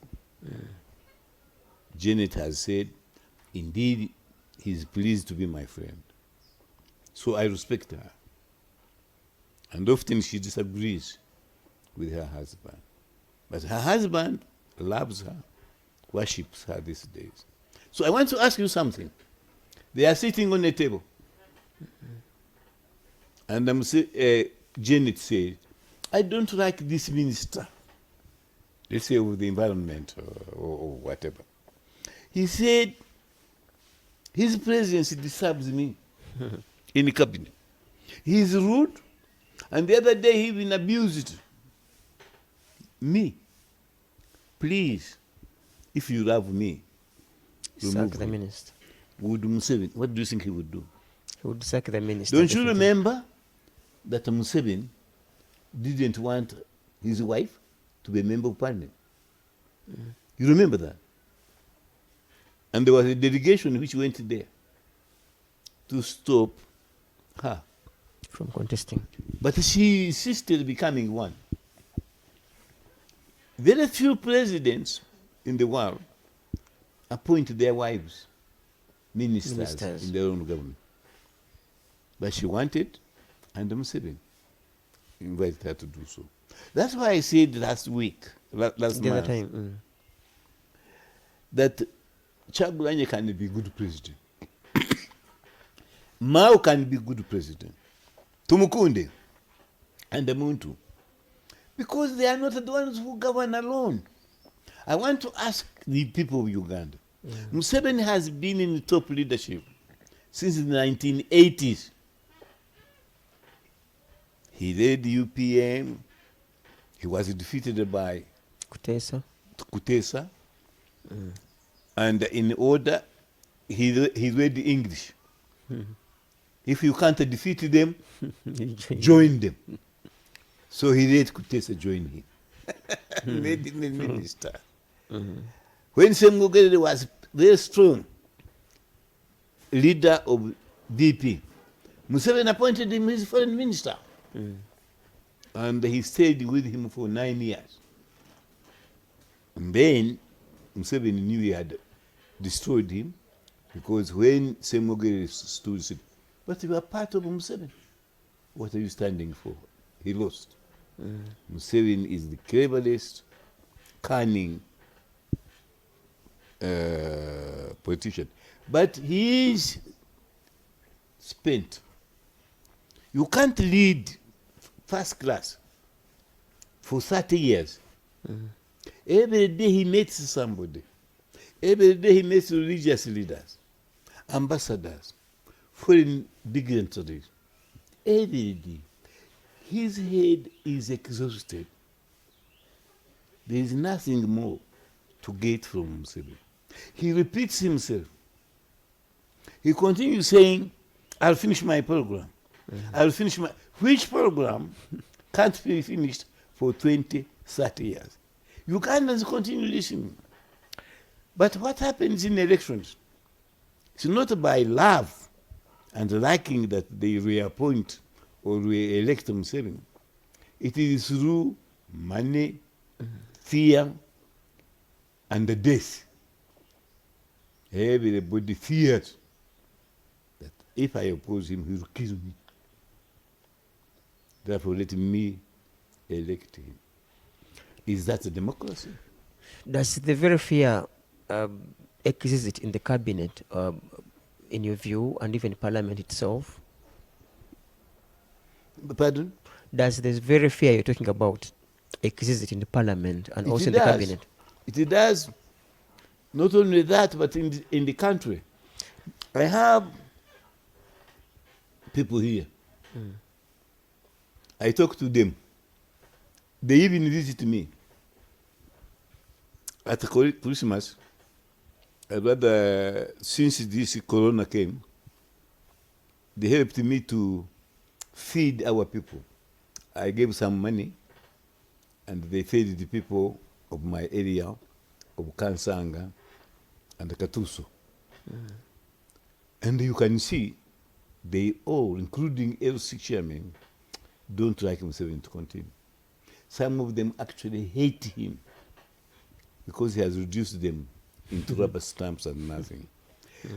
Janet has said, indeed, he's pleased to be my friend. So I respect her. And often she disagrees with her husband. But her husband loves her, worships her these days. So I want to ask you something. They are sitting on a table. And Janet said, I don't like this minister, let's say of the environment or whatever. He said, his presence disturbs me in the cabinet. He's rude, and the other day he even abused me. Please, if you love me, Sack the minister. Would Museveni, what do you think he would do? He would sack the minister. Don't you remember that Museveni didn't want his wife to be a member of parliament? You remember that? And there was a delegation which went there to stop her from contesting. But she insisted becoming one. Very few presidents in the world appoint their wives ministers in their own government. But she wanted, and Museveni invited her to do so. That's why I said last month, that Kyagulanyi can be good president. Mao can be good president. Tumukunde and the Muntu. Because they are not the ones who govern alone. I want to ask the people of Uganda. Museveni has been in top leadership since the 1980s. He led UPM. He was defeated by Kutesa. And in order, he read English. If you can't defeat them, join them. So he let Kutesa join him. Made him a minister. When Semugere was very strong leader of DP, Museveni appointed him his foreign minister. And he stayed with him for 9 years. And then Museveni knew he had destroyed him, because when Semugere stood, he said, but you are part of Museveni. What are you standing for? He lost. Museveni is the cleverest, cunning politician. But he is spent. You can't lead first class for 30 years. Every day he meets somebody. Every day he meets religious leaders, ambassadors, foreign dignitaries. Every day. His head is exhausted. There is nothing more to get from Museveni. He repeats himself. He continues saying, I'll finish my program. I'll finish my... Which program can't be finished for 20, 30 years? Ugandans continue listening. But what happens in elections? It's not by love and liking that they reappoint or re-elect Museveni. It is through money, fear, and the death. Everybody fears that if I oppose him, he will kill me. Therefore, let me elect him. Is that a democracy? Does the very fear exist in the cabinet, in your view, and even parliament itself? Pardon? Does this very fear you're talking about exist in the parliament and also in the cabinet? It does. Not only that, but in the country. I have people here. I talk to them. They even visit me. At Christmas, since this corona came, they helped me to feed our people. I gave some money, and they fed the people of my area, of Kansanga and Katuso. And you can see they all, including LC chairman, don't like Museveni to continue. Some of them actually hate him because he has reduced them into rubber stamps and nothing.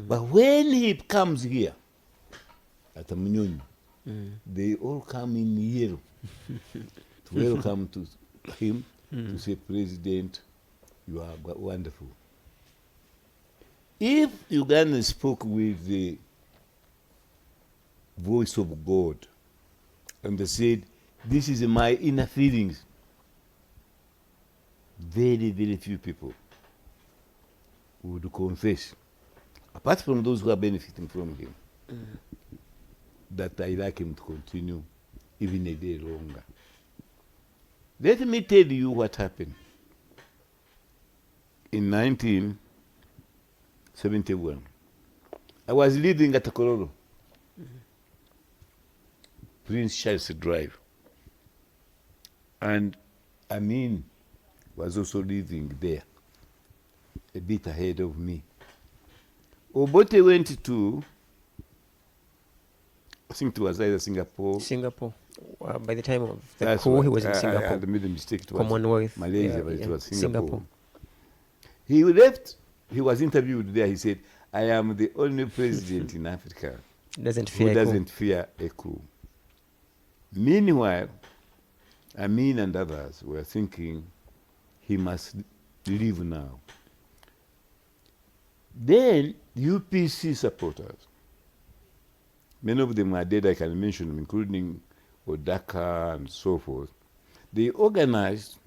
But when he comes here, at Munyonyi, they all come in yellow to welcome to him, to say, President, you are wonderful. If Uganda spoke with the voice of God and they said, this is my inner feelings, very, very few people would confess, apart from those who are benefiting from him, that I like him to continue even a day longer. Let me tell you what happened. In 1971, I was living at Kororo, Prince Charles Drive, and Amin was also living there, a bit ahead of me. Obote went to, I think it was either Singapore. Singapore. By the time of the coup, he was in Singapore. I made a mistake. It was Commonwealth. Malaysia, but it was Singapore. He left, he was interviewed there. He said, I am the only president in Africa who doesn't fear a coup. Meanwhile, Amin and others were thinking he must leave now. Then UPC supporters, many of them are dead, I can mention them, including Odaka and so forth. They organized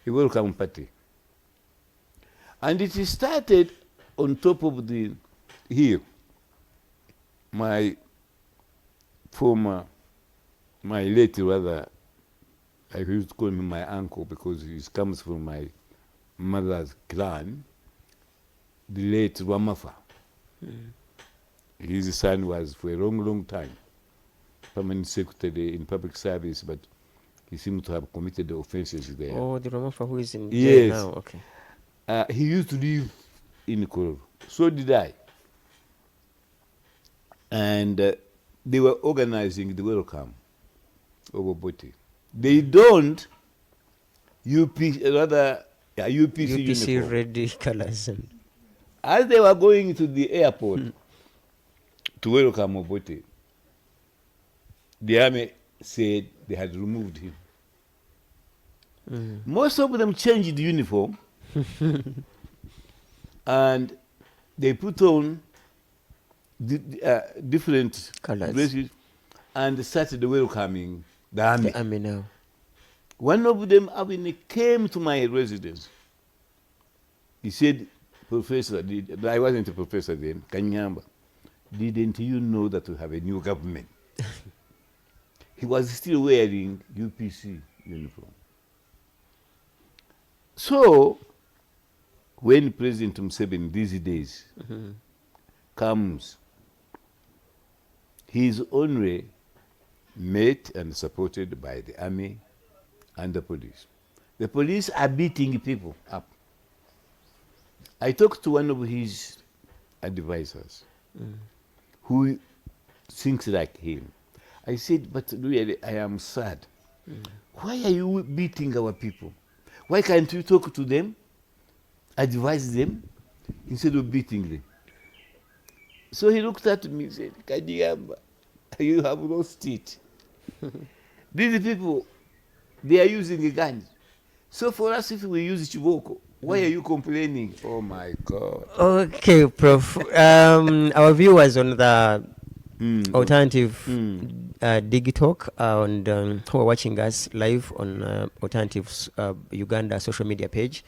a welcome party. And it started on top of the hill. My late rather, I used to call him my uncle because he comes from my mother's clan, the late Ramafa. His son was for a long, long time permanent secretary in public service, but he seemed to have committed offenses there. Oh, the Ramafa who is in jail now, okay. He used to live in Kororo. So did I. And they were organizing the welcome of Obote. They donned UPC uniform. Red colors. As they were going to the airport to welcome Obote, the army said they had removed him. Most of them changed the uniform and they put on different dresses and started welcoming the army. The army now. One of them came to my residence. He said, Professor, I wasn't a professor then, Kanyeihamba, didn't you know that we have a new government? He was still wearing UPC uniform. So, when President Museveni these days comes, he is only met and supported by the army and the police. The police are beating people up. I talked to one of his advisors who thinks like him. I said, but really, I am sad. Why are you beating our people? Why can't you talk to them, advise them, instead of beating them? So he looked at me and said, Kanyeihamba, you have lost it. These people, they are using guns. So for us, if we use chiboko, why are you complaining? Oh my God. Okay, Prof. Our viewers on the alternative Digitalk and who are watching us live on Alternative Uganda social media page,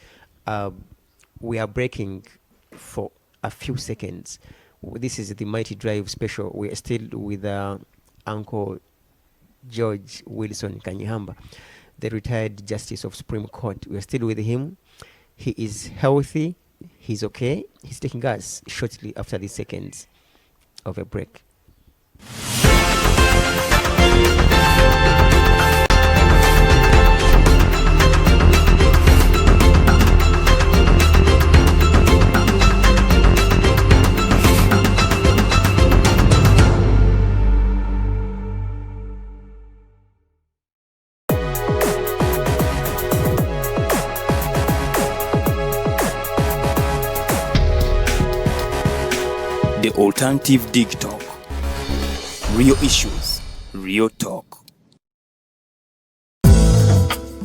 we are breaking for a few seconds. This is the Mighty Drive special. We are still with Uncle George Wilson Kanyeihamba, the retired Justice of Supreme Court. We are still with him. He is healthy. He's okay. He's taking us shortly after the seconds of a break. The Alternative Dig Talk. Real issues, real talk.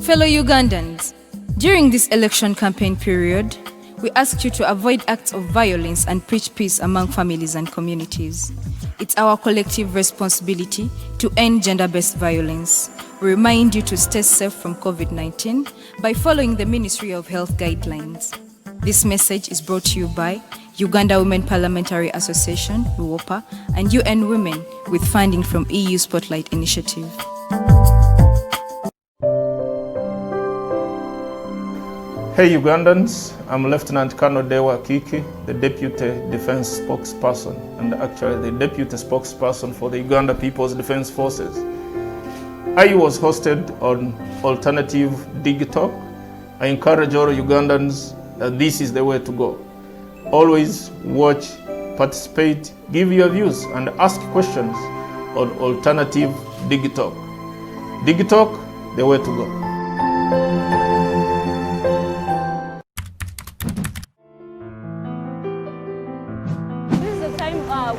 Fellow Ugandans, during this election campaign period, we ask you to avoid acts of violence and preach peace among families and communities. It's our collective responsibility to end gender-based violence. We remind you to stay safe from COVID-19 by following the Ministry of Health guidelines. This message is brought to you by Uganda Women Parliamentary Association, UWOPA, and UN Women with funding from EU Spotlight Initiative. Hey Ugandans, I'm Lieutenant Colonel Dewa Kiki, the Deputy Defense Spokesperson, and actually the Deputy Spokesperson for the Uganda People's Defense Forces. I was hosted on Alternative Dig Talk. I encourage all Ugandans that this is the way to go. Always watch, participate, give your views, and ask questions on Alternative Dig Talk. Dig Talk, the way to go.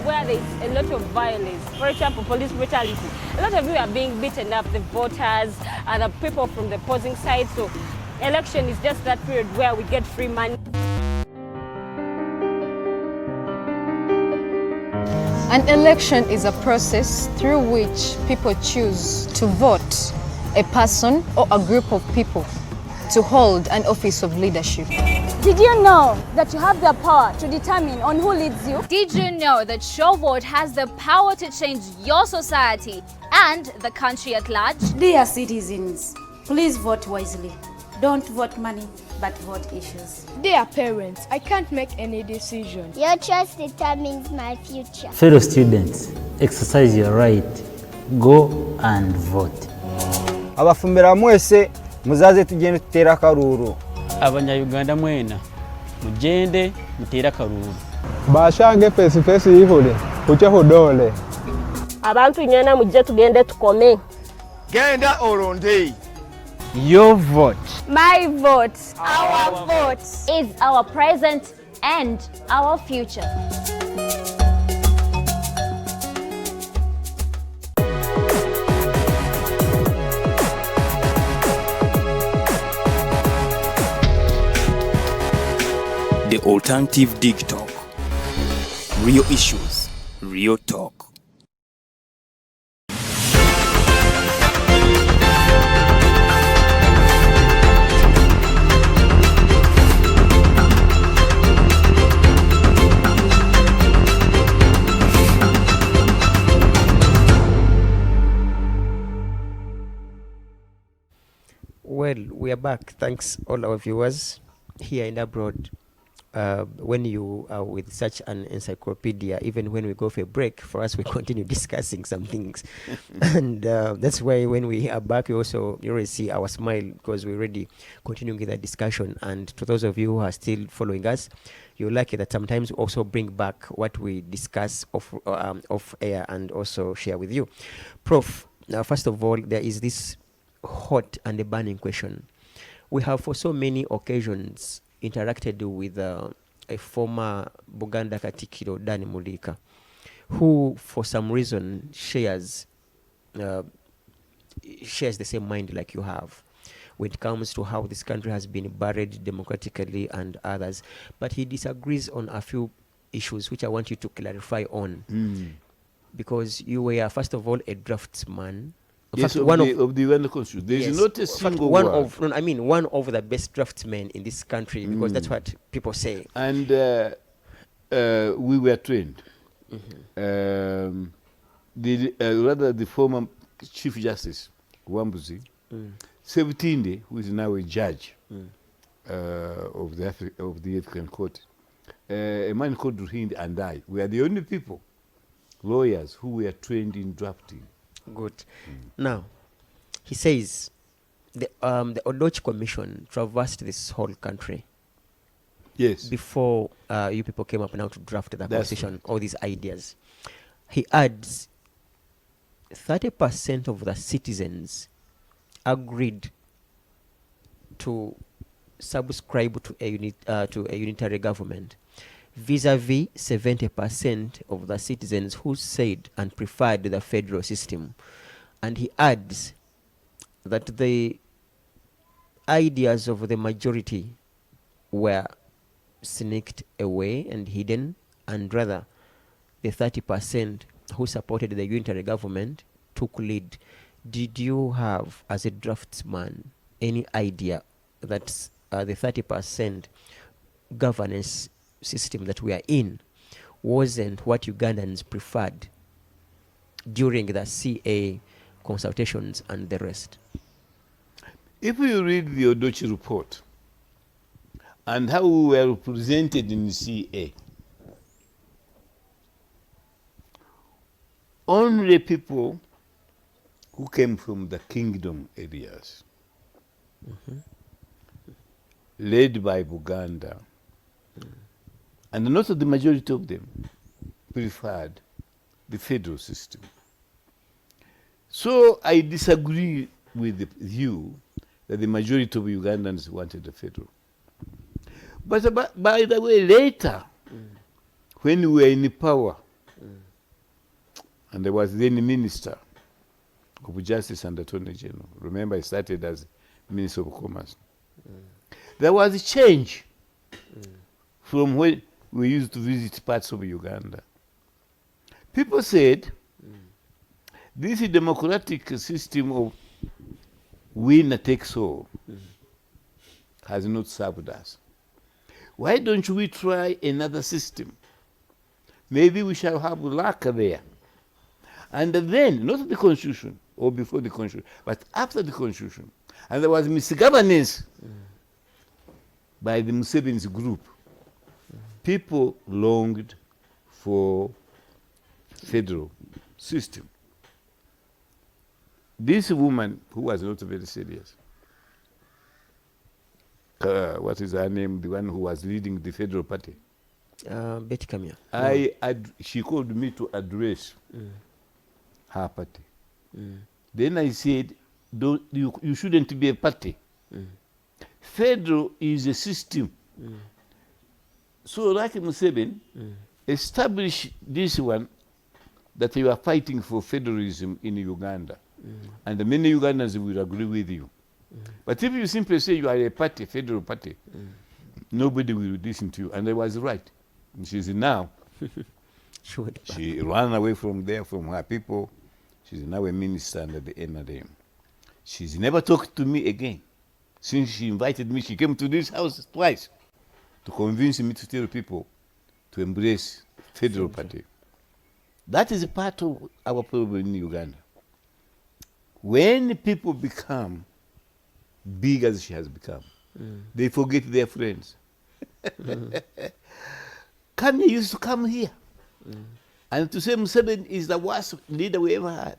Where there is a lot of violence, for example, police brutality. A lot of you are being beaten up, the voters and the people from the opposing side. So election is just that period where we get free money. An election is a process through which people choose to vote a person or a group of people to hold an office of leadership. Did you know that you have the power to determine on who leads you? Did you know that your vote has the power to change your society and the country at large? Dear citizens, please vote wisely. Don't vote money, but vote issues. Dear parents, I can't make any decision. Your choice determines my future. Fellow students, exercise your right. Go and vote. Abafumbira mwese muzaze tugende tutera akaruru. Abanyayuganda mwena mugende mutera akaruru. Bashange face face yihule kuche hodole. Abantu nyana mujje tugende tukome. Genda olonde. Your vote. My vote. Our vote is our present and our future. The Alternative Dig Talk. Real issues, real talk. Well, we are back. Thanks all our viewers here and abroad. When you are with such an encyclopedia, even when we go for a break, for us we continue discussing some things. And that's why when we are back, you always see our smile because we're already continuing with the discussion. And to those of you who are still following us, you're lucky that sometimes we also bring back what we discuss off air and also share with you. Prof, now first of all, there is this hot and a burning question. We have for so many occasions interacted with a former Buganda Katikiro, Danny Mulika, who for some reason shares the same mind like you have when it comes to how this country has been buried democratically and others. But he disagrees on a few issues which I want you to clarify on. Because you were, first of all, a draftsman. Yes, of the Uganda Constitution. There is not a single one word. One of the best draftsmen in this country, because that's what people say. And we were trained. Rather, the former Chief Justice, Wambuzi, Sebutinde, who is now a judge of the African Court, a man called Ruhind and I, we are the only people, lawyers, who were trained in drafting. Good. Now, he says the Odoch Commission traversed this whole country. Yes. Before you people came up now to draft the constitution, right. All these ideas. He adds 30% of the citizens agreed to subscribe to a unitary government. vis-a-vis 70% of the citizens who said and preferred the federal system. And he adds that the ideas of the majority were sneaked away and hidden, and rather the 30% who supported the unitary government took lead. Did you have, as a draftsman, any idea that the 30% governance system that we are in wasn't what Ugandans preferred during the CA consultations and the rest? If you read the Odochi report and how we were represented in the CA, only people who came from the kingdom areas, led by Buganda, and not the majority of them, preferred the federal system. So I disagree with the view that the majority of Ugandans wanted the federal. But by the way, later, when we were in power, and there was then a minister of Justice and Attorney General. Remember, I started as Minister of Commerce. There was a change from when we used to visit parts of Uganda. People said, this democratic system of winner takes all has not served us. Why don't we try another system? Maybe we shall have luck there. And then, not the constitution or before the constitution, but after the constitution, and there was misgovernance by the Museveni's group. People longed for federal system. This woman, who was not very serious, what is her name, the one who was leading the federal party? Betty Kamya. She called me to address her party. Then I said, you shouldn't be a party. Federal is a system. So like Museveni, establish this one that you are fighting for federalism in Uganda. And many Ugandans will agree with you. But if you simply say you are a party, federal party, nobody will listen to you. And I was right. And she's now. She ran away from there, from her people. She's now a minister under the NRM. She's never talked to me again. Since she invited me, she came to this house twice to convince me to tell people to embrace federal party. That is a part of our problem in Uganda. When people become big as she has become, they forget their friends. Kanye used to come here and to say Museveni is the worst leader we ever had.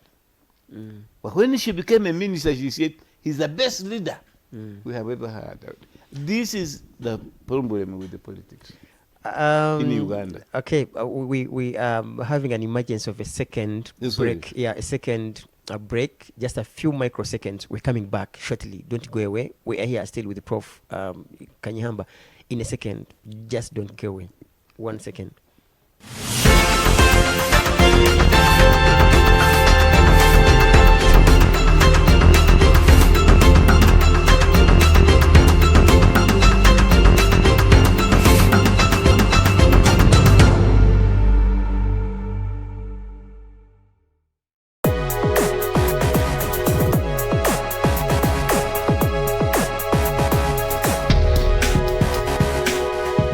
But when she became a minister, she said he's the best leader we have ever had. This is the problem with the politics in Uganda. Okay, we are having an emergency of a second break. Yeah, a second break, just a few microseconds. We're coming back shortly. Don't go away. We are here still with the Prof. Kanyeihamba. In a second, just don't go away. 1 second.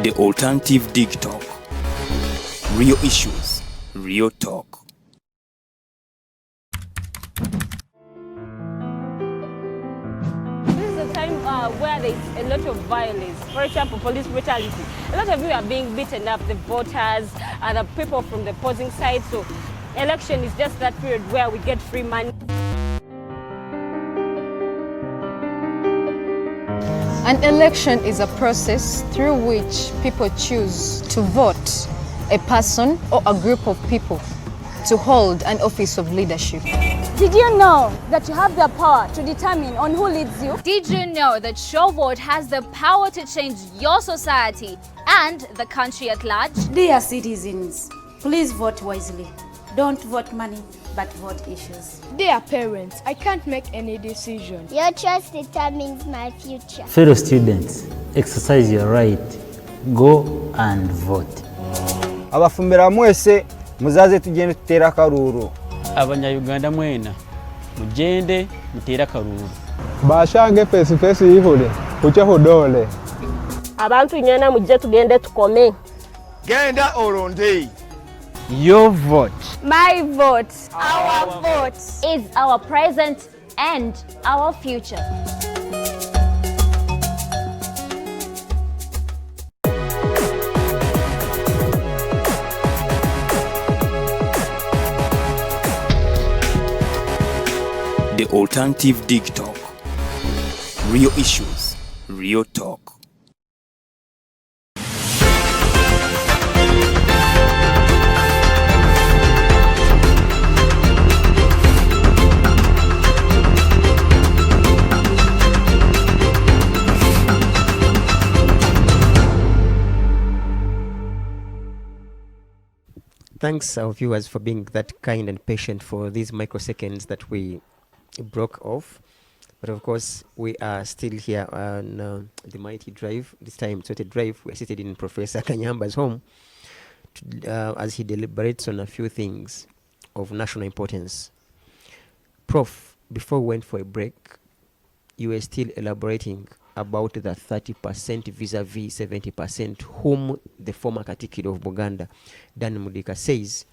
The Alternative Dig Talk. Real issues, real talk. This is a time where there is a lot of violence. For example, police brutality. A lot of you are being beaten up, the voters, the people from the opposing side. So election is just that period where we get free money. An election is a process through which people choose to vote a person or a group of people to hold an office of leadership. Did you know that you have the power to determine on who leads you? Did you know that your vote has the power to change your society and the country at large. Dear citizens, please vote wisely. Don't vote money, but vote issues. Dear parents, I can't make any decision. Your choice determines my future. Fellow students, exercise your right. Go and vote. abafumbira mwese muzaze tugende tutera akaruru. Abanyayuganda mwena mugende mutera akaruru. Bashange face face yihule kuche hodole. Abantu nyana mujje tugende tukome. Genda olonde. Your vote. My vote. Our vote. Is our present and our future. The Alternative Dig Talk. Real issues, real talk. Thanks, our viewers, for being that kind and patient for these microseconds that we broke off. But of course, we are still here on the Mighty Drive. This time, it's not a drive. We're seated in Professor Kanyehamba's home as he deliberates on a few things of national importance. Prof, before we went for a break, you were still elaborating about the 30% vis-a-vis 70%, whom the former Katikiro of Buganda, Dan Mudika, says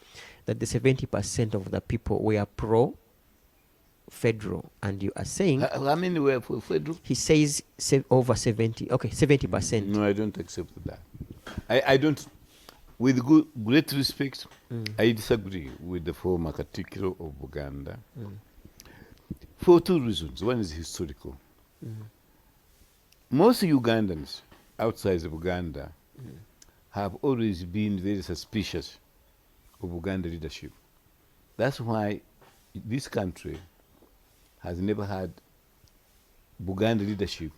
that the 70% of the people were pro-federal, and you are saying... How many were for federal? He says over 70, okay, 70%. No, I don't accept that. I don't, with great respect, I disagree with the former Katikiro of Buganda for two reasons. One is historical. Most Ugandans outside of Uganda have always been very suspicious of Uganda leadership. That's why this country has never had Buganda leadership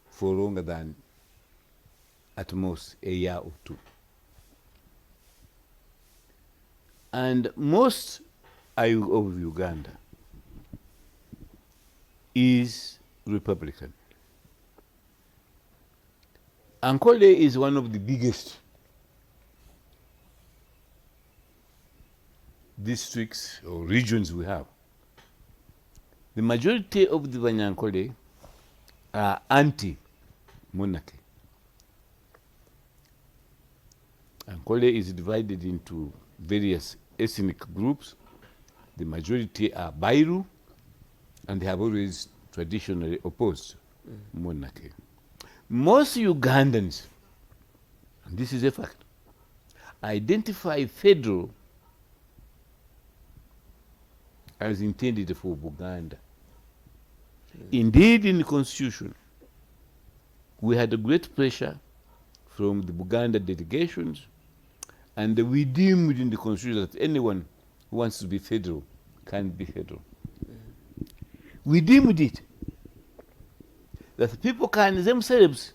for longer than at most a year or two. And most of Uganda is Republican. Ankole is one of the biggest districts or regions we have. The majority of the Banyankole are anti-monarchy. Ankole is divided into various ethnic groups. The majority are Bairu, and they have always traditionally opposed monarchy. Most Ugandans, and this is a fact, identify federal as intended for Buganda. Indeed, in the constitution, we had a great pressure from the Buganda delegations, and we deemed in the constitution that anyone who wants to be federal can be federal. We deemed it that people can themselves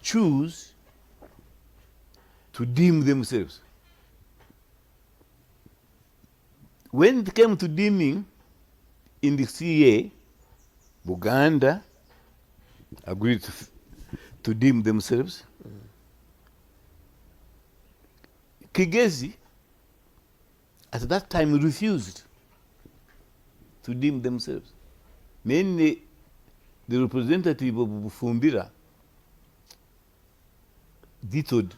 choose to deem themselves. When it came to deeming in the CA, Buganda agreed to deem themselves. Kigezi at that time refused to deem themselves. Mainly the representative of Bufumbira vetoed,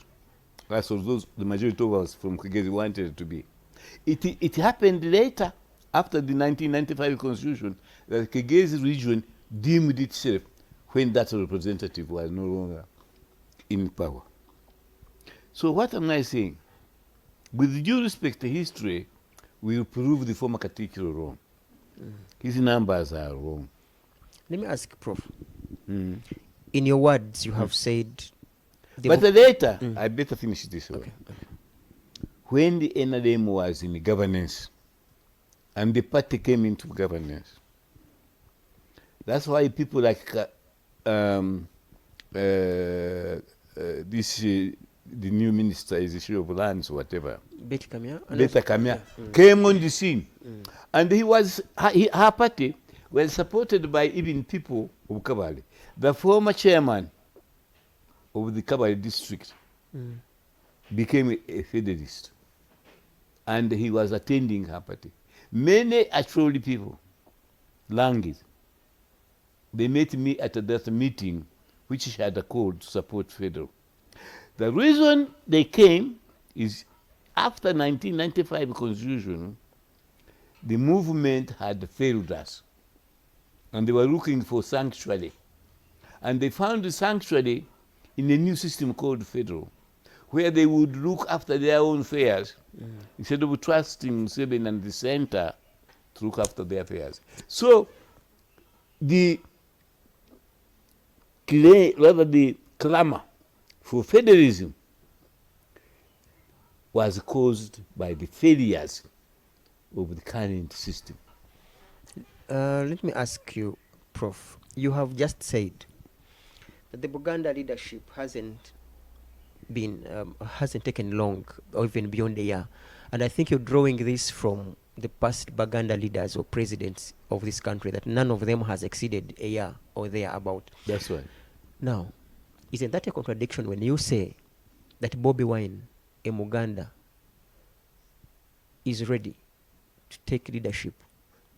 as those the majority of us from Kigezi wanted it to be. It happened later, after the 1995 constitution, that Kigezi region deemed itself when that representative was no longer in power. So what am I saying? With due respect to history, we will prove the former Katikiro wrong. His numbers are wrong. Let me ask, Prof. In your words, you have said... But later, I better finish this way. Okay. When the NRM was in governance, and the party came into governance, that's why people like the new minister is issue of lands, whatever. Betty Kamya. Betty Kamya came on the scene, and her party was supported by even people of Kabale. The former chairman of the Kabale district became a federalist, and he was attending her party. Many Acholi people, Langis, they met me at that meeting which she had called to support federal. The reason they came is after 1995 constitution, the movement had failed us, and they were looking for sanctuary. And they found the sanctuary in a new system called federal, where they would look after their own affairs instead of trusting Museveni and the center to look after their affairs. So the clamor for federalism was caused by the failures of the current system. Let me ask you, Prof. You have just said that the Buganda leadership hasn't taken long or even beyond a year, and I think you're drawing this from the past Buganda leaders or presidents of this country, that none of them has exceeded a year or thereabout. That's right. Now, isn't that a contradiction when you say that Bobi Wine, a Muganda, is ready to take leadership?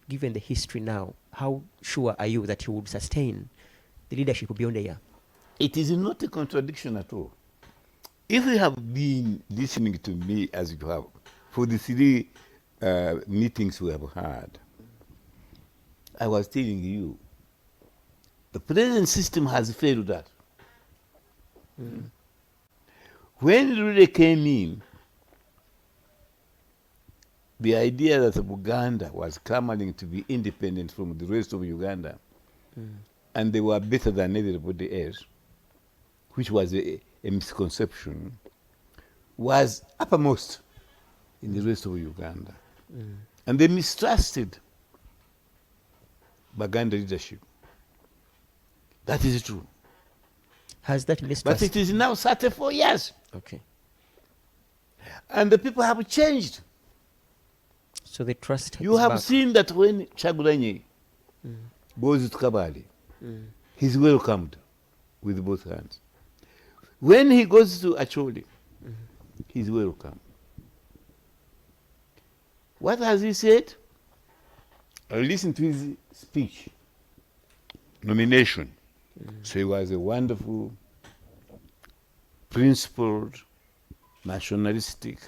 Given the history now, how sure are you that he would sustain the leadership beyond a year? It is not a contradiction at all. If you have been listening to me as you have for the 3 meetings we have had, I was telling you, the present system has failed us. When Rure came in, the idea that Buganda was clamoring to be independent from the rest of Uganda, and they were better than everybody else, which was a misconception, was uppermost in the rest of Uganda. And they mistrusted Buganda leadership. That is true. Has that mistrust? But it is now 34 years. Okay. And the people have changed. So the trust You have seen that when Chagulanyi goes to Kabale, he's welcomed with both hands. When he goes to Acholi, he's welcome. What has he said? I listened to his speech, nomination. So he was a wonderful, principled, nationalistic,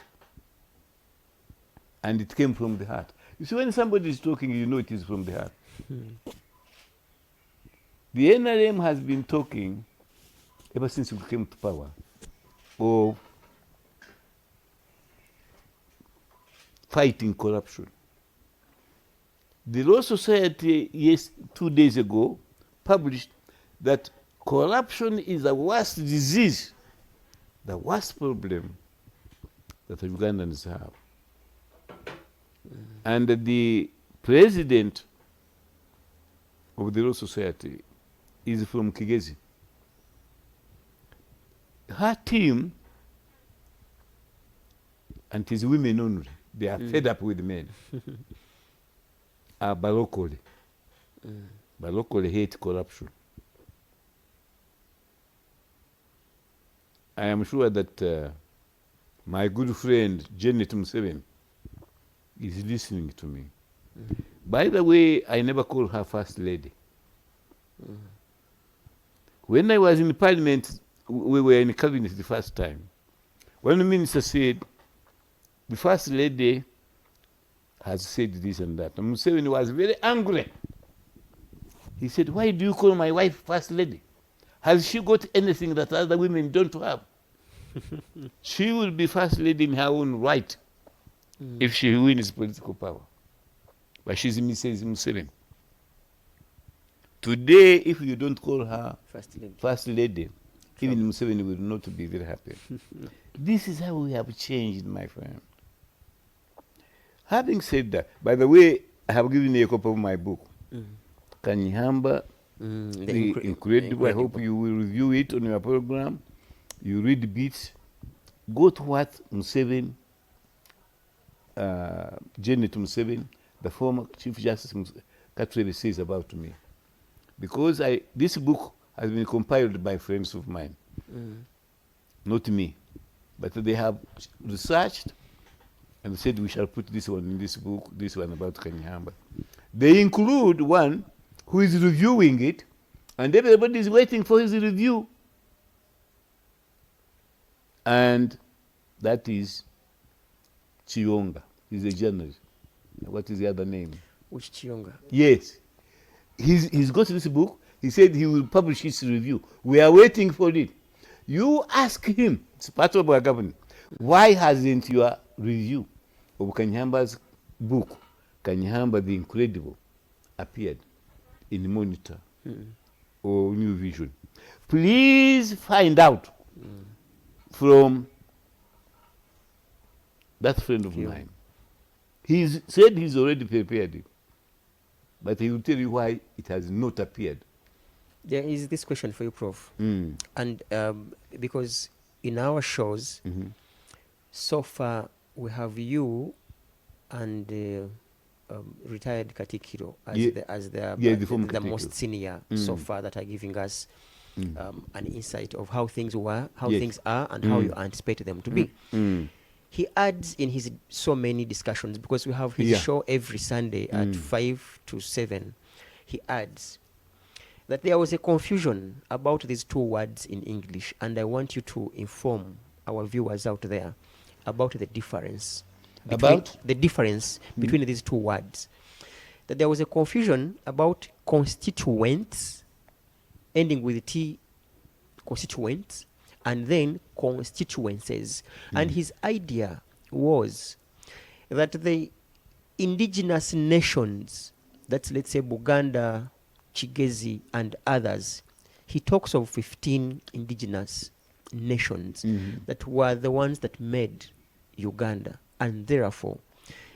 and it came from the heart. You see, when somebody is talking, you know it is from the heart. The NRM has been talking ever since we came to power of fighting corruption. The Law Society, 2 days ago, published that corruption is the worst disease, the worst problem that the Ugandans have. And the president of the Law Society is from Kigezi. Her team, and it is women only, they are fed up with men, are Balokole. Balokole hate corruption. I am sure that my good friend Janet Museveni is listening to me. By the way, I never call her First Lady. When I was in Parliament, we were in Cabinet the first time. One minister said, the First Lady has said this and that. And Museveni was very angry. He said, why do you call my wife First Lady? Has she got anything that other women don't have? She will be First Lady in her own right if she wins political power. But she's Mrs. Museveni. Today, if you don't call her First Lady, even Museveni will not be very happy. This is how we have changed, my friend. Having said that, by the way, I have given you a copy of my book, Kanyeihamba, the Incredible. I hope you will review it on your program. you read bits, go to what Museveni, Janet Museveni, the former Chief Justice Katrebe says about me. Because this book has been compiled by friends of mine, not me. But they have researched and said we shall put this one in this book, this one about Kanyeihamba. They include one who is reviewing it, and everybody is waiting for his review. And that is Chiyonga. He's a journalist. What is the other name? Which Chiyonga? Yes. He's got this book. He said he will publish his review. We are waiting for it. You ask him, it's part of our government, why hasn't your review of Kanyeihamba's book, Kanyeihamba the Incredible, appeared in Monitor or New Vision? Please find out from that friend of mine. He said he's already prepared it, but he will tell you why it has not appeared. There is this question for you, Prof. And because in our shows, so far we have you and retired Katikiro as the most senior so far that are giving us an insight of how things were, how things are, and how you anticipate them to be. He adds in his so many discussions, because we have his show every Sunday at 5 to 7, he adds that there was a confusion about these two words in English, and I want you to inform our viewers out there about the difference. Between these two words. That there was a confusion about constituents, ending with T, constituents, and then constituencies. And his idea was that the indigenous nations, that's let's say Buganda, Chigezi, and others, he talks of 15 indigenous nations that were the ones that made Uganda. And therefore,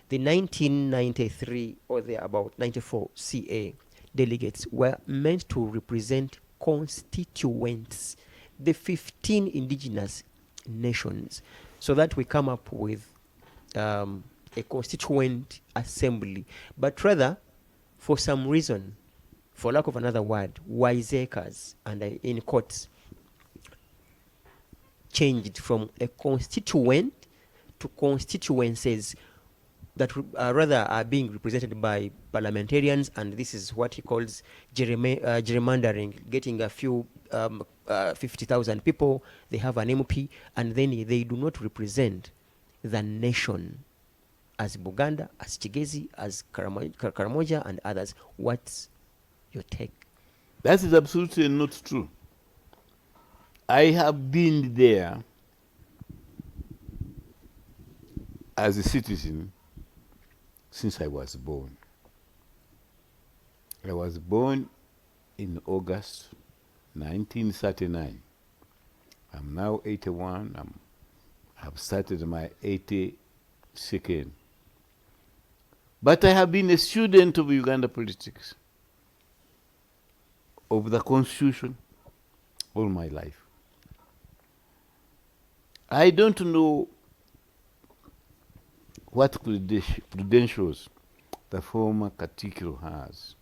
the 1993 or about 94 CA delegates were meant to represent constituents, the 15 indigenous nations, so that we come up with a constituent assembly. But rather, for some reason, for lack of another word, wiseacres, and in quotes, changed from a constituent to constituencies that rather are being represented by parliamentarians, and this is what he calls gerrymandering, getting a few 50,000 people, they have an MP, and then they do not represent the nation as Buganda, as Chigezi, as Karamoja, and others. What's your take? That is absolutely not true. I have been there as a citizen since I was born. I was born in August 1939. I'm now 81. I have started my 82nd. But I have been a student of Uganda politics, of the Constitution, all my life. I don't know what credentials the former Katikiro has,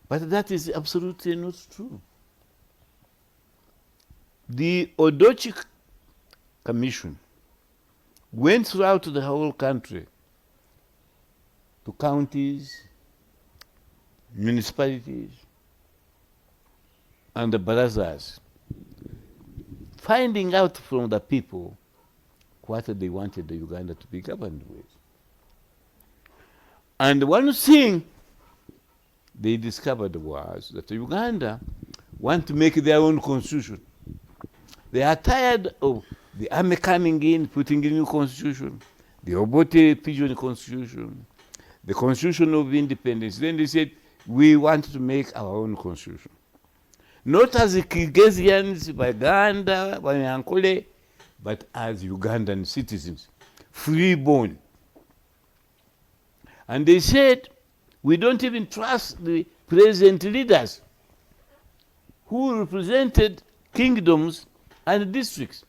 but that is absolutely not true. The Odochi Commission went throughout the whole country to counties, municipalities, and the barazas, finding out from the people what they wanted the Uganda to be governed with. And one thing they discovered was that Uganda want to make their own constitution. They are tired of the army coming in, putting in a new constitution, the Obote Pigeon constitution, the constitution of independence. Then they said, we want to make our own constitution. Not as the Kirgizians, Baganda, Banyankole, but as Ugandan citizens, free-born. And they said, we don't even trust the present leaders who represented kingdoms and districts.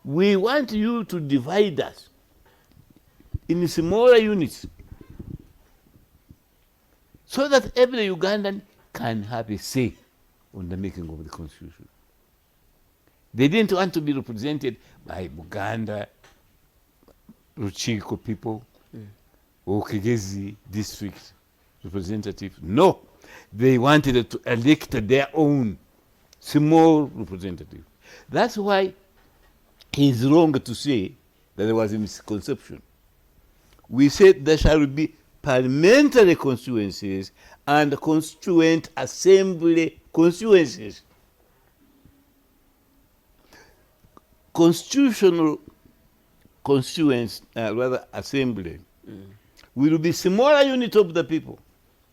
We want you to divide us in smaller units so that every Ugandan can have a say on the making of the constitution. They didn't want to be represented by Buganda, Ruchiko people, or Kigezi district representatives. No, they wanted to elect their own small representative. That's why it's wrong to say that there was a misconception. We said there shall be parliamentary constituencies and constituent assembly constituencies. Constitutional constituents, rather assembly, will be smaller unit of the people.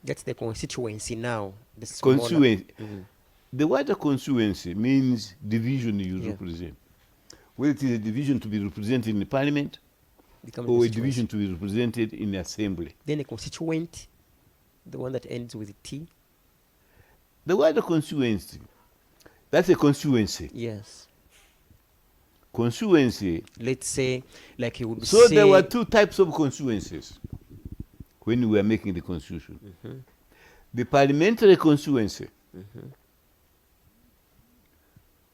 That's the constituency now. The Constituency. The word constituency means division you represent. Whether it is a division to be represented in the parliament or a division to be represented in the assembly. Then a constituent, the one that ends with T. The word constituency, that's a constituency. Yes. Constituency. Let's say, like you would so say. There were two types of constituencies when we were making the constitution. The parliamentary constituency,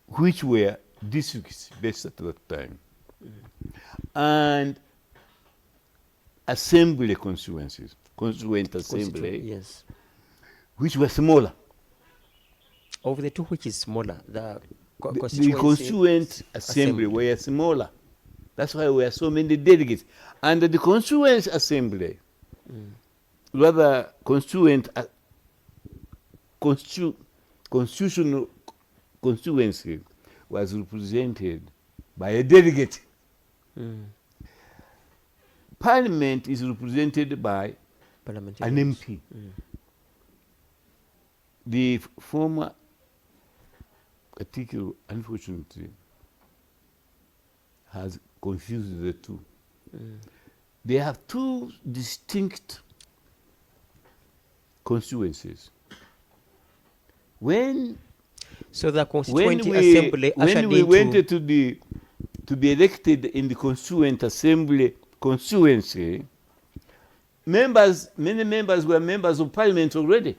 which were districts based at that time, and assembly constituencies, constituent assembly, yes, which were smaller. Of the two, which is smaller? The constituent assembly were smaller. That's why we have so many delegates. And the constituent assembly, rather constituent, constitutional constituency was represented by a delegate. Parliament is represented by an MP. The former article, unfortunately, has confused the two. They have two distinct constituencies. So the constituent assembly when we went to be elected in the constituent assembly constituency, many members were members of parliament already,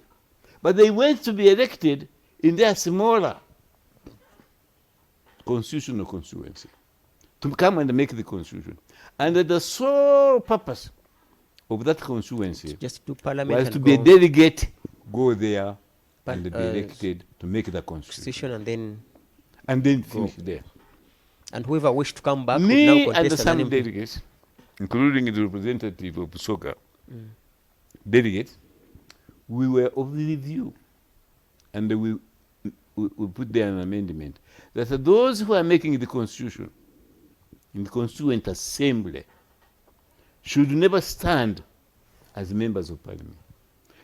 but they went to be elected in their smaller constitutional constituency to come and make the constitution. And the sole purpose of that constituency just do parliament was to be a delegate, go there and be elected to make the constitution. And then finish there. And whoever wished to come back me would now contest and some delegates, including the representative of Soka, delegates, we were of the view, and we put there an amendment that those who are making the constitution in the constituent assembly should never stand as members of parliament.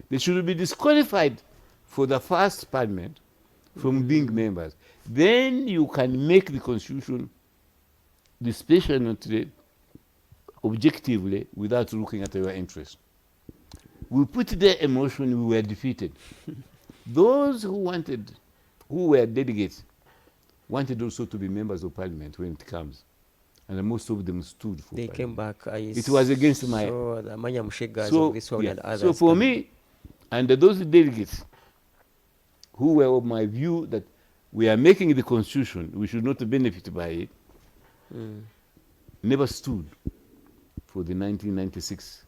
They should be disqualified for the first parliament from being members. Then you can make the constitution dispassionately, objectively, without looking at your interests. We put their emotion, we were defeated. Those who were delegates, wanted also to be members of parliament when it comes. And most of them stood for They parliament. came back. It was against my... So the Manya Mushegas of this world and others. So for me, and those delegates who were of my view that we are making the constitution, we should not benefit by it, never stood for the 1996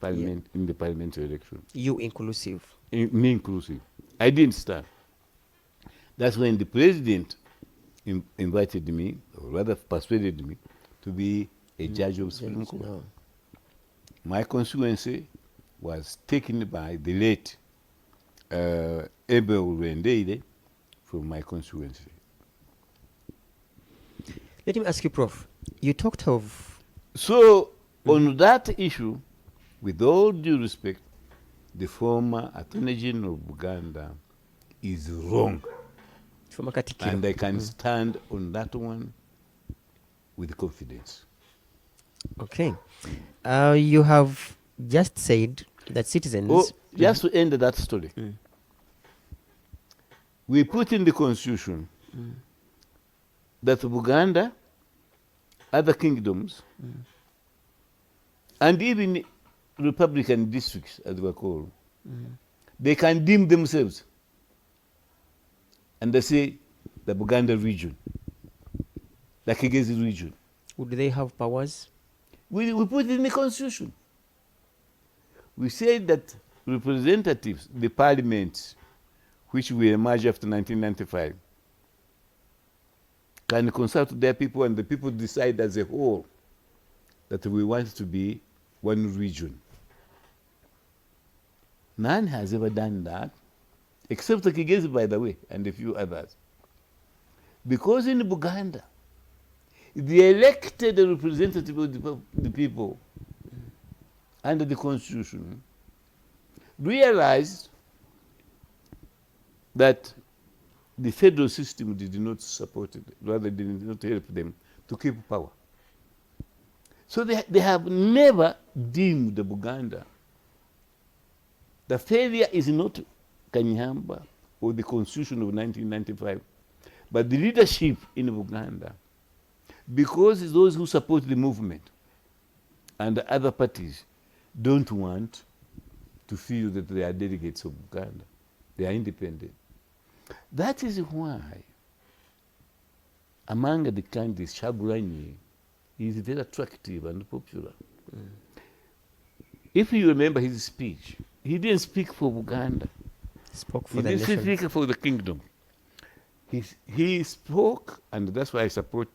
parliament in the parliamentary election. You inclusive? Me inclusive. I didn't stand. That's when the president invited me, or rather persuaded me, to be a judge of Supreme Court. No. My constituency was taken by the late Abel Rendeide from my constituency. Let me ask you, Prof. You talked of... So, on that issue, with all due respect, the former Attorney General of Uganda is wrong. And I can stand on that one with confidence. Okay. You have just said that citizens... Oh, just to end that story. We put in the constitution that Buganda, other kingdoms, and even Republican districts, as they were called, they can deem themselves, and they say the Buganda region, the Kigezi region. Would they have powers? We put it in the constitution. We say that representatives, the parliament, which will emerge after 1995, can consult their people, and the people decide as a whole that we want to be one region. None has ever done that, except the Kigezi, by the way, and a few others. Because in Buganda, the elected representative of the people under the constitution realized that the federal system did not support it, rather did not help them to keep power. So they have never deemed the Buganda. The failure is not Kanyeihamba or the constitution of 1995, but the leadership in Buganda. Because those who support the movement and the other parties don't want to feel that they are delegates of Uganda. They are independent. That is why among the candidates, Kyagulanyi is very attractive and popular. If you remember his speech, he didn't speak for Uganda. He spoke for the He nation. didn't speak for the kingdom. He spoke, and that's why I support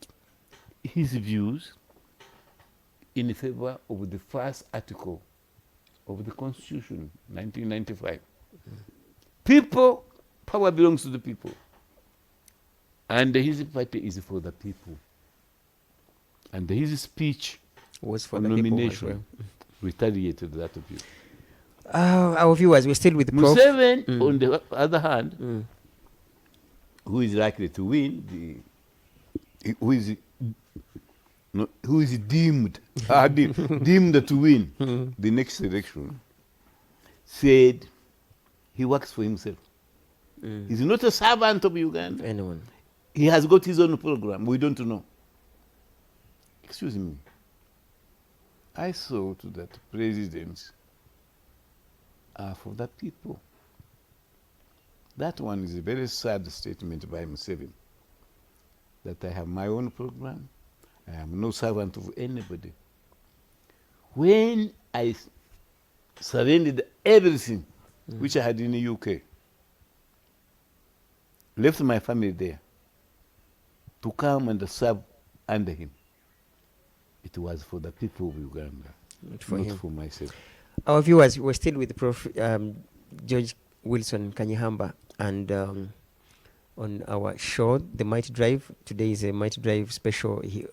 his views in favor of the first article of the Constitution, 1995. People, power belongs to the people. And his party is for the people. And his speech was for on the nomination people as well. retaliated that of you. Our viewers, we're still with Prof. Museveni, on the other hand, who is likely to win, who is deemed deemed to win the next election, said he works for himself. He's not a servant of Uganda. Anyone. He has got his own program. We don't know. Excuse me. I thought that presidents are for the people. That one is a very sad statement by Museveni, that I have my own program. I am no servant of anybody. When I surrendered everything which I had in the UK, left my family there to come and serve under him, it was for the people of Uganda, not for myself. Our viewers, we're still with Prof. George Wilson Kanyeihamba, and on our show, The Mighty Drive. Today is a Mighty Drive special. He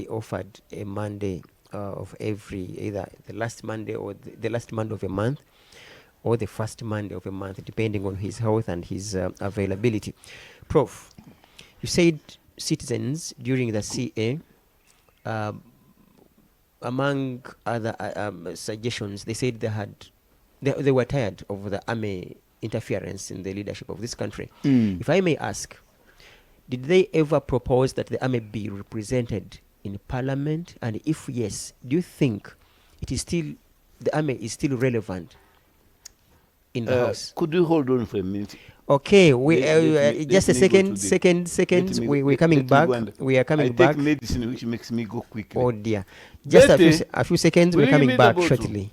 offered a Monday of either the last Monday or the last Monday of a month, or the first Monday of a month, depending on his health and his availability. Prof, you said citizens during the CA, among other suggestions, they said they were tired of the army interference in the leadership of this country. If I may ask, did they ever propose that the army be represented in parliament? And if yes, do you think the army is still relevant in the house? Could you hold on for a minute? Okay, just a second. We're coming back. We are coming back. I take medicine which makes me go quickly. Oh dear. Just a few seconds. We're coming back shortly.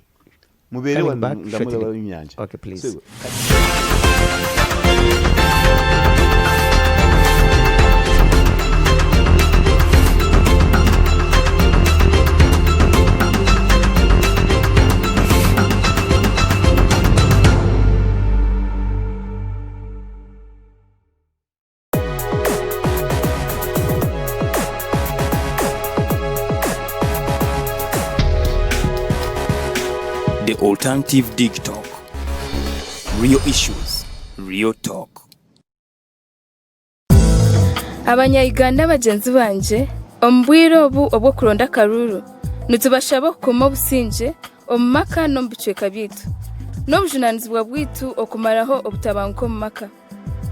Coming back shortly. Okay, please. The Alternative Dig Talk. Real issues, real talk. Abanyayuganda bagenzi banje ombwire obu obwo kuronda karuru nitubashaba okukoma obusinge omumaka n'omubichweka byaitu n'obujunanizibwa bwitu okumaraho obutabanguko omumaka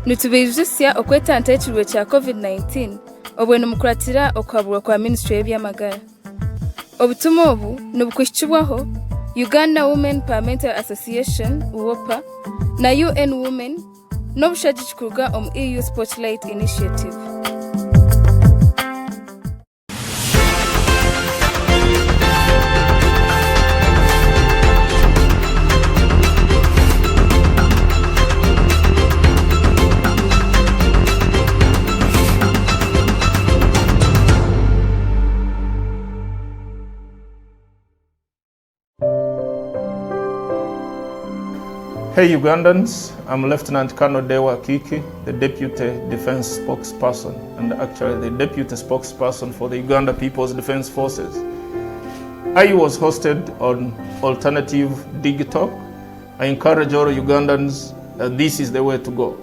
nitubijusya okwetanta ekirwe kya COVID-19 obwene mukuratira okwabulwa kwa Ministry y'ebyamagara. Obutumwa obu nibukwishyurwaho Uganda Women Parliamentary Association UWOPA na UN Women n'obushagi kuruga omu EU Spotlight Initiative. Hey Ugandans, I'm Lieutenant Colonel Dewa Kiki, the Deputy Defense Spokesperson, and actually the Deputy Spokesperson for the Uganda People's Defense Forces. I was hosted on Alternative Digitalk. I encourage all Ugandans that this is the way to go.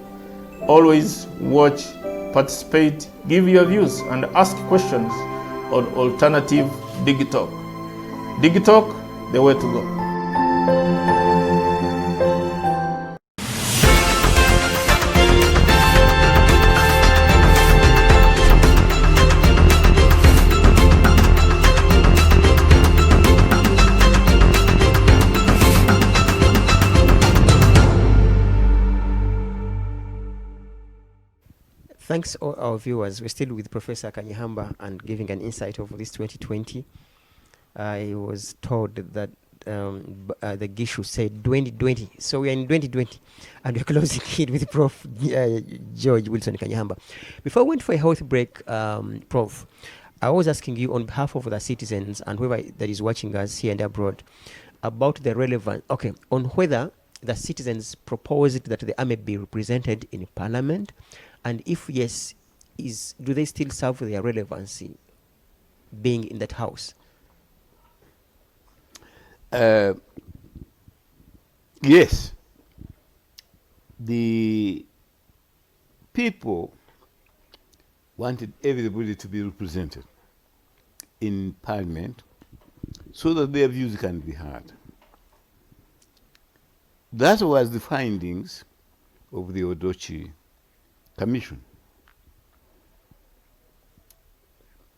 Always watch, participate, give your views, and ask questions on Alternative Digitalk. Digitalk, the way to go. Thanks all our viewers. We're still with Professor Kanyeihamba and giving an insight of this 2020. I was told that the Gishu said 2020. So we are in 2020 and we're closing it with Prof. George Wilson Kanyeihamba. Before we went for a health break, Prof, I was asking you on behalf of the citizens and whoever that is watching us here and abroad about the relevant, on whether the citizens proposed that the army be represented in Parliament, and if yes, do they still serve their relevancy being in that house? Yes. The people wanted everybody to be represented in Parliament so that their views can be heard. That was the findings of the Odochi Commission.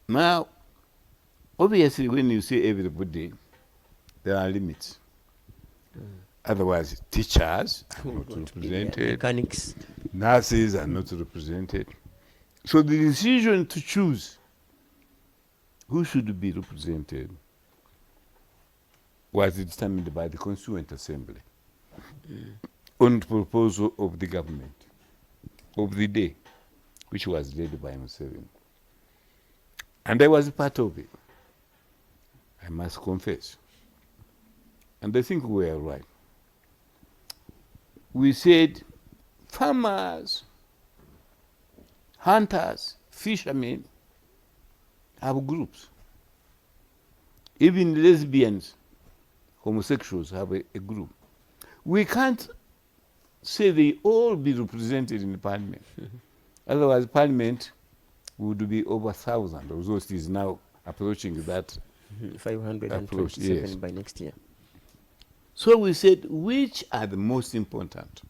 Now, obviously, when you say everybody, there are limits. Otherwise, teachers are not represented, mechanics, nurses are not represented. So the decision to choose who should be represented was determined by the Constituent Assembly on the proposal of the government of the day, which was led by Museveni. And I was a part of it, I must confess. And I think we are right. We said farmers, hunters, fishermen have groups. Even lesbians, homosexuals have a group. We can't say they all be represented in the Parliament. Otherwise, Parliament would be over 1,000, although it is now approaching that 527 by next year. So we said, which are the most important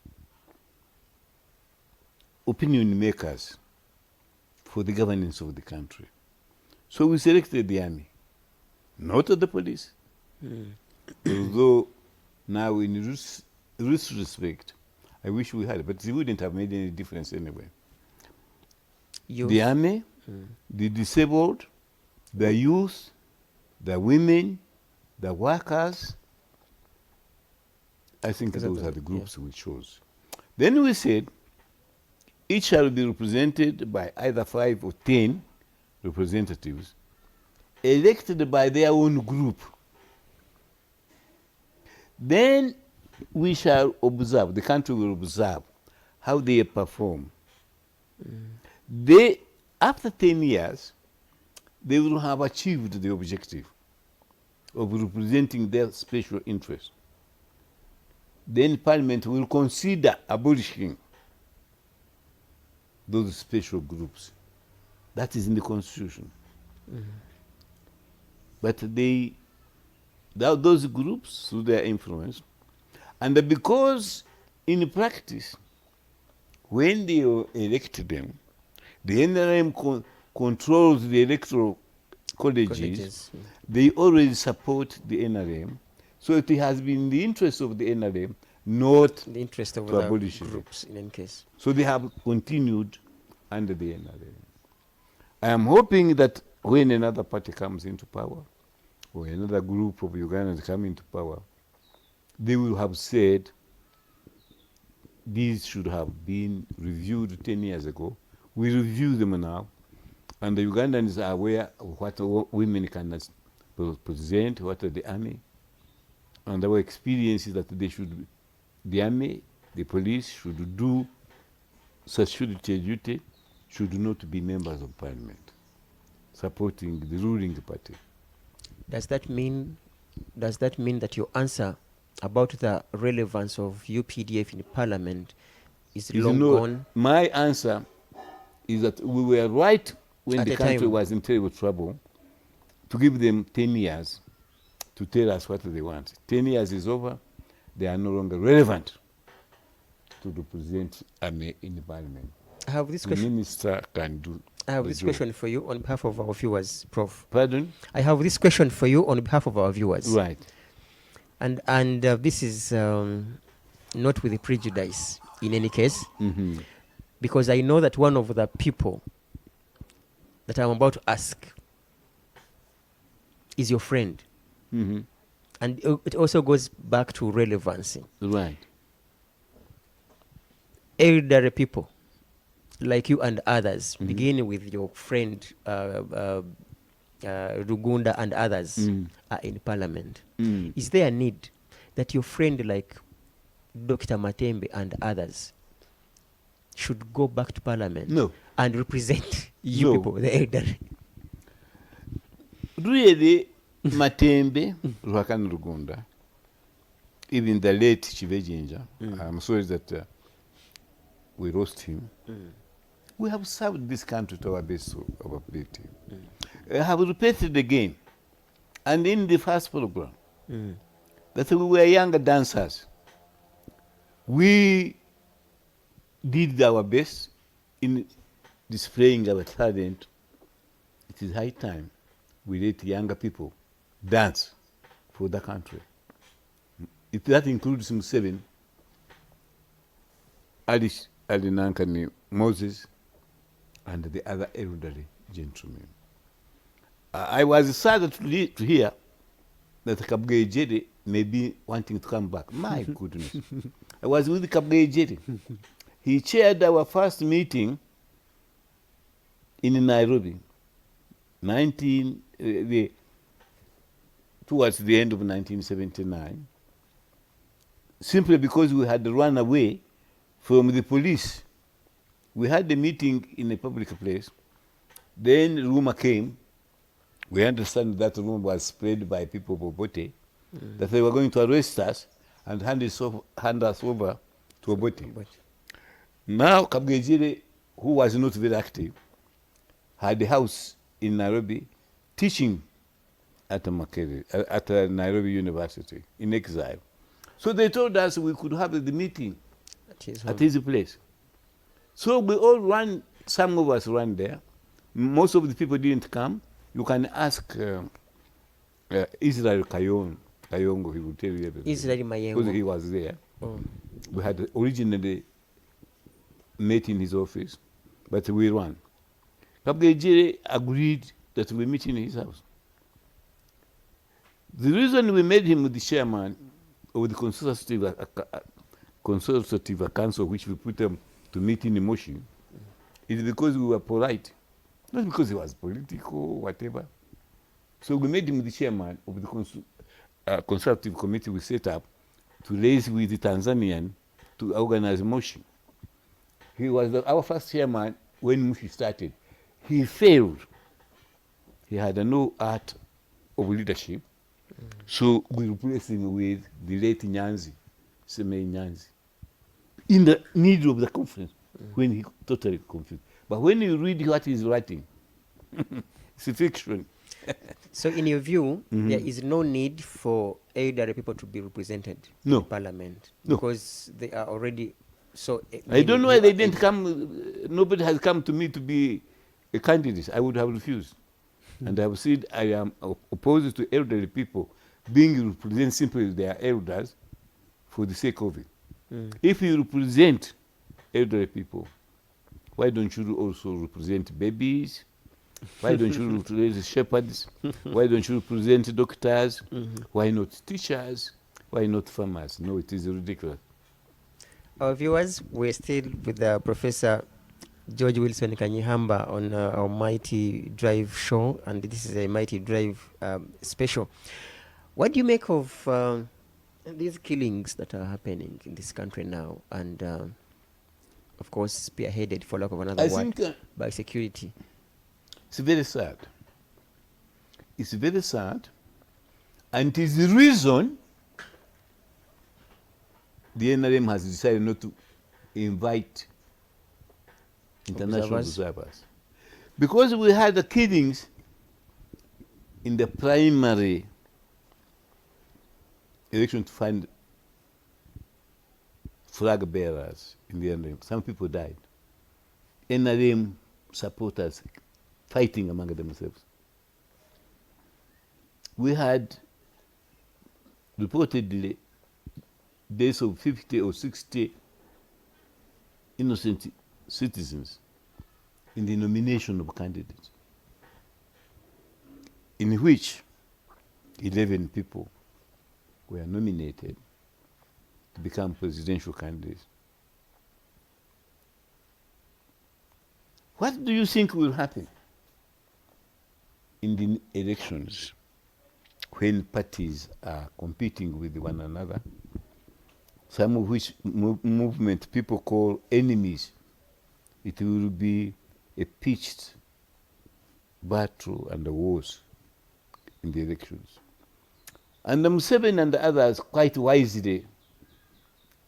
opinion makers for the governance of the country? So we selected the army, not the police. Although now in retrospect, I wish we had, but it wouldn't have made any difference anyway. The army, the disabled, the youth, the women, the workers. I think those are the groups we chose. Then we said each shall be represented by either 5 or 10 representatives elected by their own group. Then we shall observe, the country will observe how they perform. They, after 10 years, they will have achieved the objective of representing their special interest. Then Parliament will consider abolishing those special groups. That is in the Constitution. But those groups, through their influence, and because in practice, when they elected them, the NRM controls the electoral colleges, they always support the NRM. So it has been the interest of the NRM, not the interest of to the abolish groups it. in any case. So they have continued under the NRM. I am hoping that when another party comes into power, or another group of Ugandans come into power, they will have said these should have been reviewed 10 years ago. We review them now, and the Ugandans are aware of what women can present, what are the army, and our experience is that they should, the army, the police should do security duty, should not be members of parliament, supporting the ruling party. Does that mean that your answer about the relevance of UPDF in parliament is long gone? My answer is that we were right when the country was in terrible trouble to give them 10 years to tell us what they want. 10 years is over, they are no longer relevant to represent army in the parliament. I have this question. The minister can do. I have this question for you on behalf of our viewers, Prof. Pardon? I have this question for you on behalf of our viewers. Right. And this is not with prejudice in any case, because I know that one of the people that I'm about to ask is your friend. And it also goes back to relevancy. Right. Elderly people like you and others, beginning with your friend Rugunda and others are in parliament. Is there a need that your friend like Dr. Matembe and others should go back to parliament and represent you people, the elderly? Really, Matembe, Ruhakan Rugunda, even the late Chivejinja, I'm sorry that we lost him. We have served this country to our best of our ability. I have repeated again, and in the first program, that we were younger dancers. We did our best in displaying our talent. It is high time we let younger people dance for the country. If that includes Museveni, Ali Nankani, Moses, and the other elderly gentlemen. I was sad to hear that Kabwe Jede may be wanting to come back. My goodness. I was with Kabwe Jede. He chaired our first meeting in Nairobi, towards the end of 1979, simply because we had run away from the police. We had the meeting in a public place. Then rumor came. We understand that rumor was spread by people of Obote, that they were going to arrest us and hand us over to Obote. Now, Kabwejire, who was not very active, had a house in Nairobi teaching at Nairobi University in exile. So they told us we could have the meeting at his place. So we all ran, some of us ran there. Most of the people didn't come. You can ask Israel Kayongo, he will tell you everything. Israel Mayengo. Because he was there. We had originally met in his office, but we ran. Kabwejire agreed that we meet in his house. The reason we made him the chairman of the consultative council, which we put them to meet in motion, is because we were polite, not because he was political or whatever. So we made him the chairman of the consultative committee we set up to raise with the Tanzanian to organize motion. He was our first chairman when Mushi started. He failed. He had no art of leadership. So we replaced him with the late Nyanzi, Semei Nyanzi, in the middle of the conference, when he totally confused. But when you read what he's writing, it's a fiction. So in your view, there is no need for elderly people to be represented in parliament because they are already so... I don't know why they didn't come, nobody has come to me to be a candidate, I would have refused. And I have said I am opposed to elderly people being represented simply their elders for the sake of it. If you represent elderly people, why don't you also represent babies? Why don't you represent shepherds? Why don't you represent doctors? Why not teachers? Why not farmers? No, it is ridiculous. Our viewers, we're still with Professor George Wilson Kanyeihamba on our Mighty Drive show, and this is a Mighty Drive special. What do you make of these killings that are happening in this country now, and of course spearheaded, for lack of another word, by security? It's very sad. It's very sad, and it is the reason the NRM has decided not to invite international observers. Because we had the killings in the primary election to find flag bearers in the NRM. Some people died. NRM supporters fighting among themselves. We had reportedly deaths of 50 or 60 innocent citizens in the nomination of candidates, in which 11 people were nominated to become presidential candidates. What do you think will happen in the elections when parties are competing with one another, some of which movement people call enemies? It will be a pitched battle and a wars in the elections. And Museveni and the others quite wisely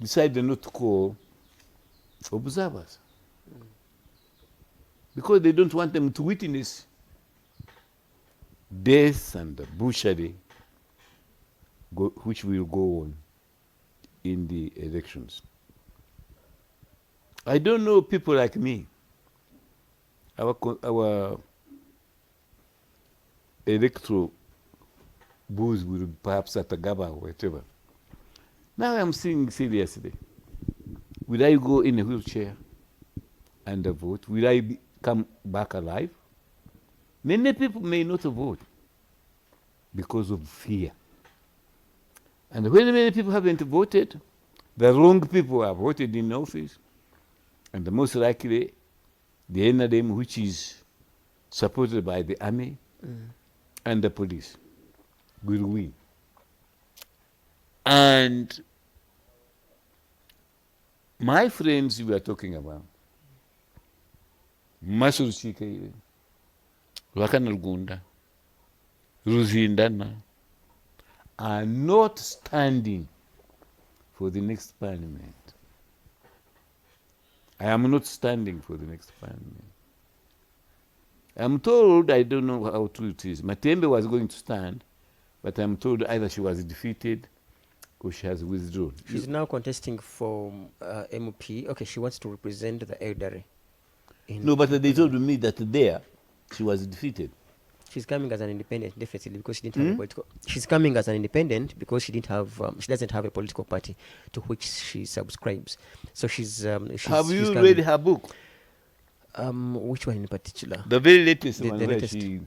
decided not to call observers because they don't want them to witness death and butchery which will go on in the elections. I don't know people like me. Our electoral booths will be perhaps at a Gaba or whatever. Now I'm thinking seriously. Will I go in a wheelchair and vote? Will I come back alive? Many people may not vote because of fear. And when many people haven't voted, the wrong people have voted in office, and most likely the NRM, which is supported by the army and the police, will win. And my friends we are talking about, Masuru Chike, Wakanalgunda, Ruzindana, are not standing for the next parliament. I am not standing for the next parliament. I'm told, I don't know how true it is, Matembe was going to stand, but I'm told either she was defeated or she has withdrawn. She's now contesting for MP. Okay, she wants to represent the elderly. No, but they told me that there she was defeated. She's coming as an independent, definitely, because she didn't have a political. She's coming as an independent because she didn't have. She doesn't have a political party to which she subscribes. So she's. Have you read her book? Which one in particular? The very latest one where she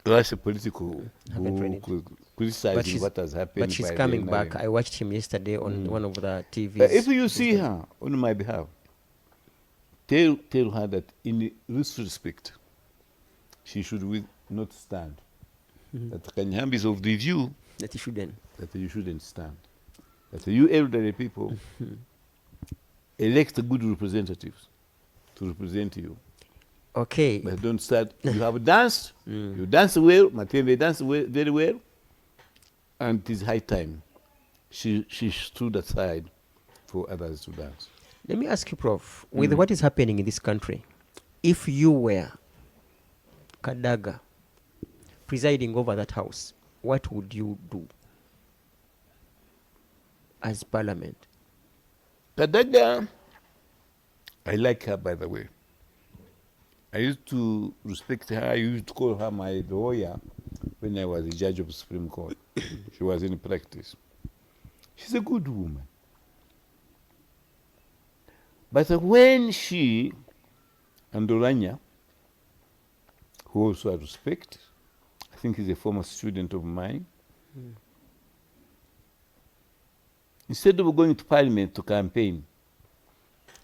writes a political book criticizing what has happened. But she's coming back. I watched him yesterday on one of the TVs. If you see her on my behalf, tell her that in this respect, she should not stand. That Kanyeihamba is of the view that you shouldn't stand. That you elderly people elect good representatives to represent you. Okay. But don't start. You have danced. You dance well. Matembe danced very well. And it is high time she stood aside for others to dance. Let me ask you, Prof, with what is happening in this country, if you were Kadaga presiding over that house, what would you do as parliament? Kadaga, I like her, by the way. I used to respect her. I used to call her my lawyer when I was a judge of the Supreme Court. She was in practice. She's a good woman. But when she and Oranya, who also I respect, I think he's a former student of mine, instead of going to Parliament to campaign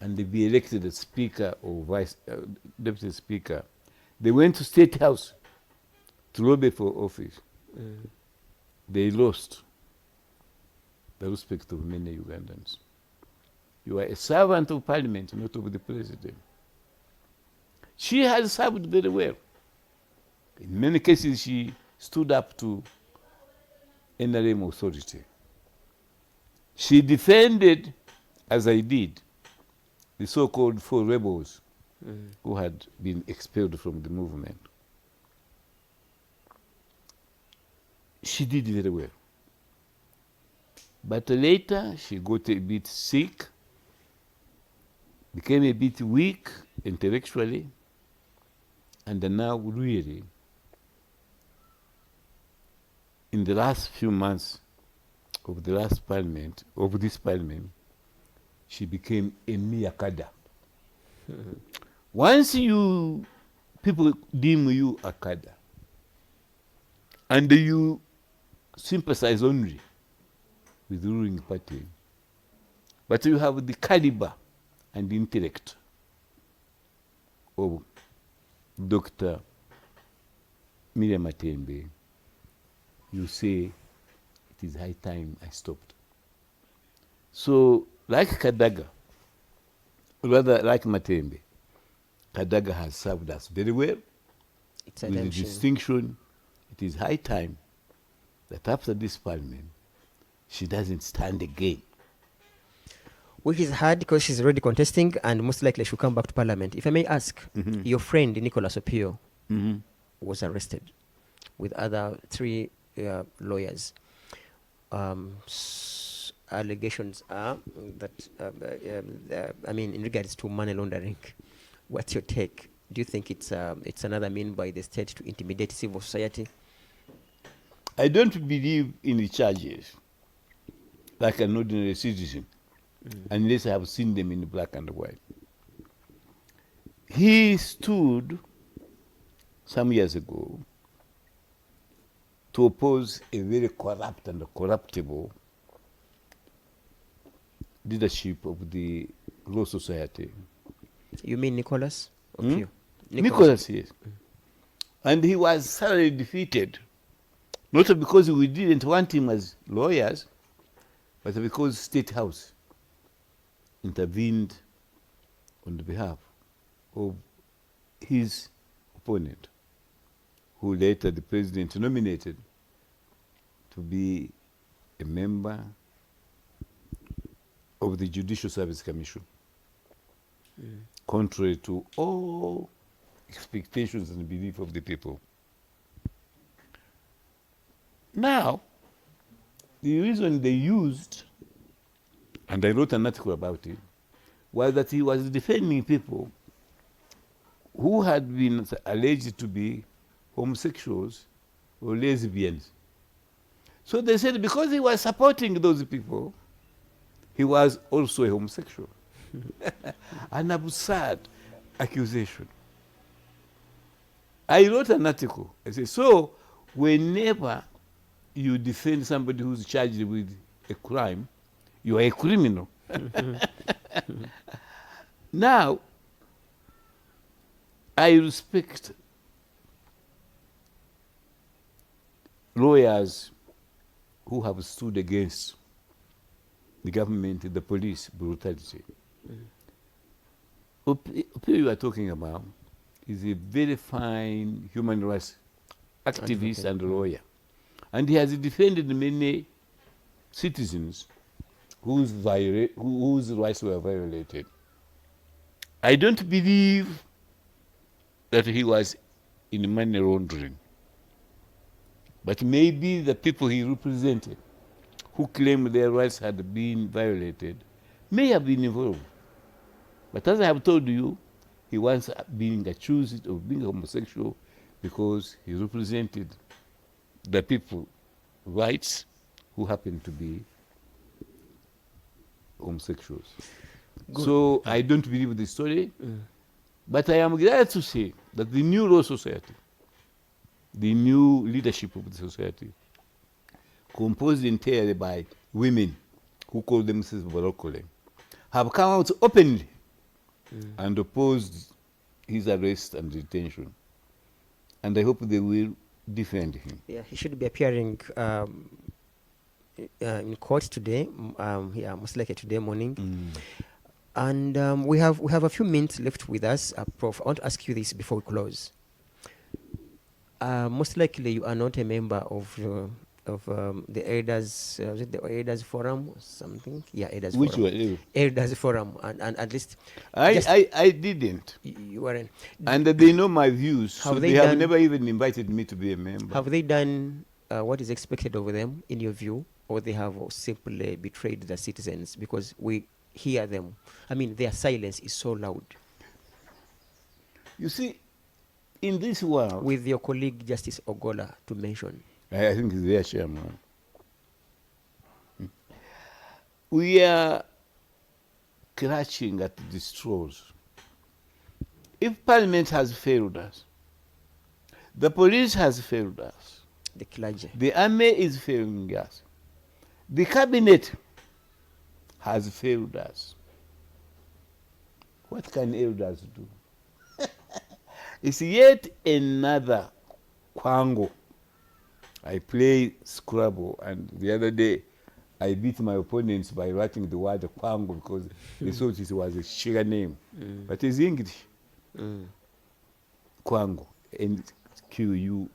and they be elected as Speaker or Deputy Speaker, they went to State House to lobby for office. They lost the respect of many Ugandans. You are a servant of Parliament, not of the President. She has served very well. In many cases, she stood up to NRM authority. She defended, as I did, the so-called 4 rebels who had been expelled from the movement. She did very well. But later, she got a bit sick, became a bit weak intellectually, and now really, in the last few months of the last parliament, of this parliament, she became a mere cadre. Once people deem you a cadre, and you sympathize only with the ruling party, but you have the caliber and intellect of Dr. Miriam Matembe, you say it is high time I stopped. So, like Kadaga, rather like Matembe, Kadaga has served us very well. It's a with the distinction. It is high time that after this parliament, she doesn't stand again. Which is hard because she's already contesting and most likely she'll come back to parliament. If I may ask, your friend Nicholas Opio was arrested with other 3 lawyers. Allegations are that, I mean, in regards to money laundering, what's your take? Do you think it's another mean by the state to intimidate civil society? I don't believe in the charges like an ordinary citizen, unless I have seen them in black and white. He stood some years ago to oppose a very corrupt and corruptible leadership of the Law Society. You mean Nicholas? Nicholas, yes. And he was thoroughly defeated, not because we didn't want him as lawyers, but because State House intervened on the behalf of his opponent, who later the president nominated to be a member of the Judicial Service Commission, contrary to all expectations and belief of the people. Now, the reason they used, and I wrote an article about it, was that he was defending people who had been alleged to be homosexuals or lesbians. So they said because he was supporting those people, he was also a homosexual. An absurd accusation. I wrote an article. I said, so whenever you defend somebody who's charged with a crime, you are a criminal. Now, I respect lawyers who have stood against the government, the police brutality. Opio you are talking about is a very fine human rights activist and lawyer. And he has defended many citizens whose rights were violated. I don't believe that he was in money laundering. But maybe the people he represented who claimed their rights had been violated may have been involved. But as I have told you, he was being accused of being homosexual because he represented the people rights who happen to be homosexuals. Good. So I don't believe the story, but I am glad to say that the new law society, the new leadership of the society, composed entirely by women who call themselves Barokole, have come out openly and opposed his arrest and detention. And I hope they will defend him. Yeah, he should be appearing in court today, yeah, most likely today morning. And we have a few minutes left with us. Prof, I want to ask you this before we close. Most likely you are not a member of the Elders, was it the Elders Forum or something? Yeah, Elders Which Forum. one? Elders Forum, and at least I didn't. You weren't. And they know my views, so Have they they have done- never even invited me to be a member. Have they done what is expected of them, in your view, or they have simply betrayed the citizens? Because we hear them. I mean, their silence is so loud. You see, in this world, with your colleague Justice Ogola to mention, I think he's their chairman. We are clutching at the straws. If Parliament has failed us, the police has failed us, the clergy, the army is failing us, the cabinet has failed us, what can elders do? It's yet another Kwango. I play Scrabble, and the other day I beat my opponents by writing the word Kwango because they thought it was a sugar name. But it's English. Kwango. N-Q-U-O.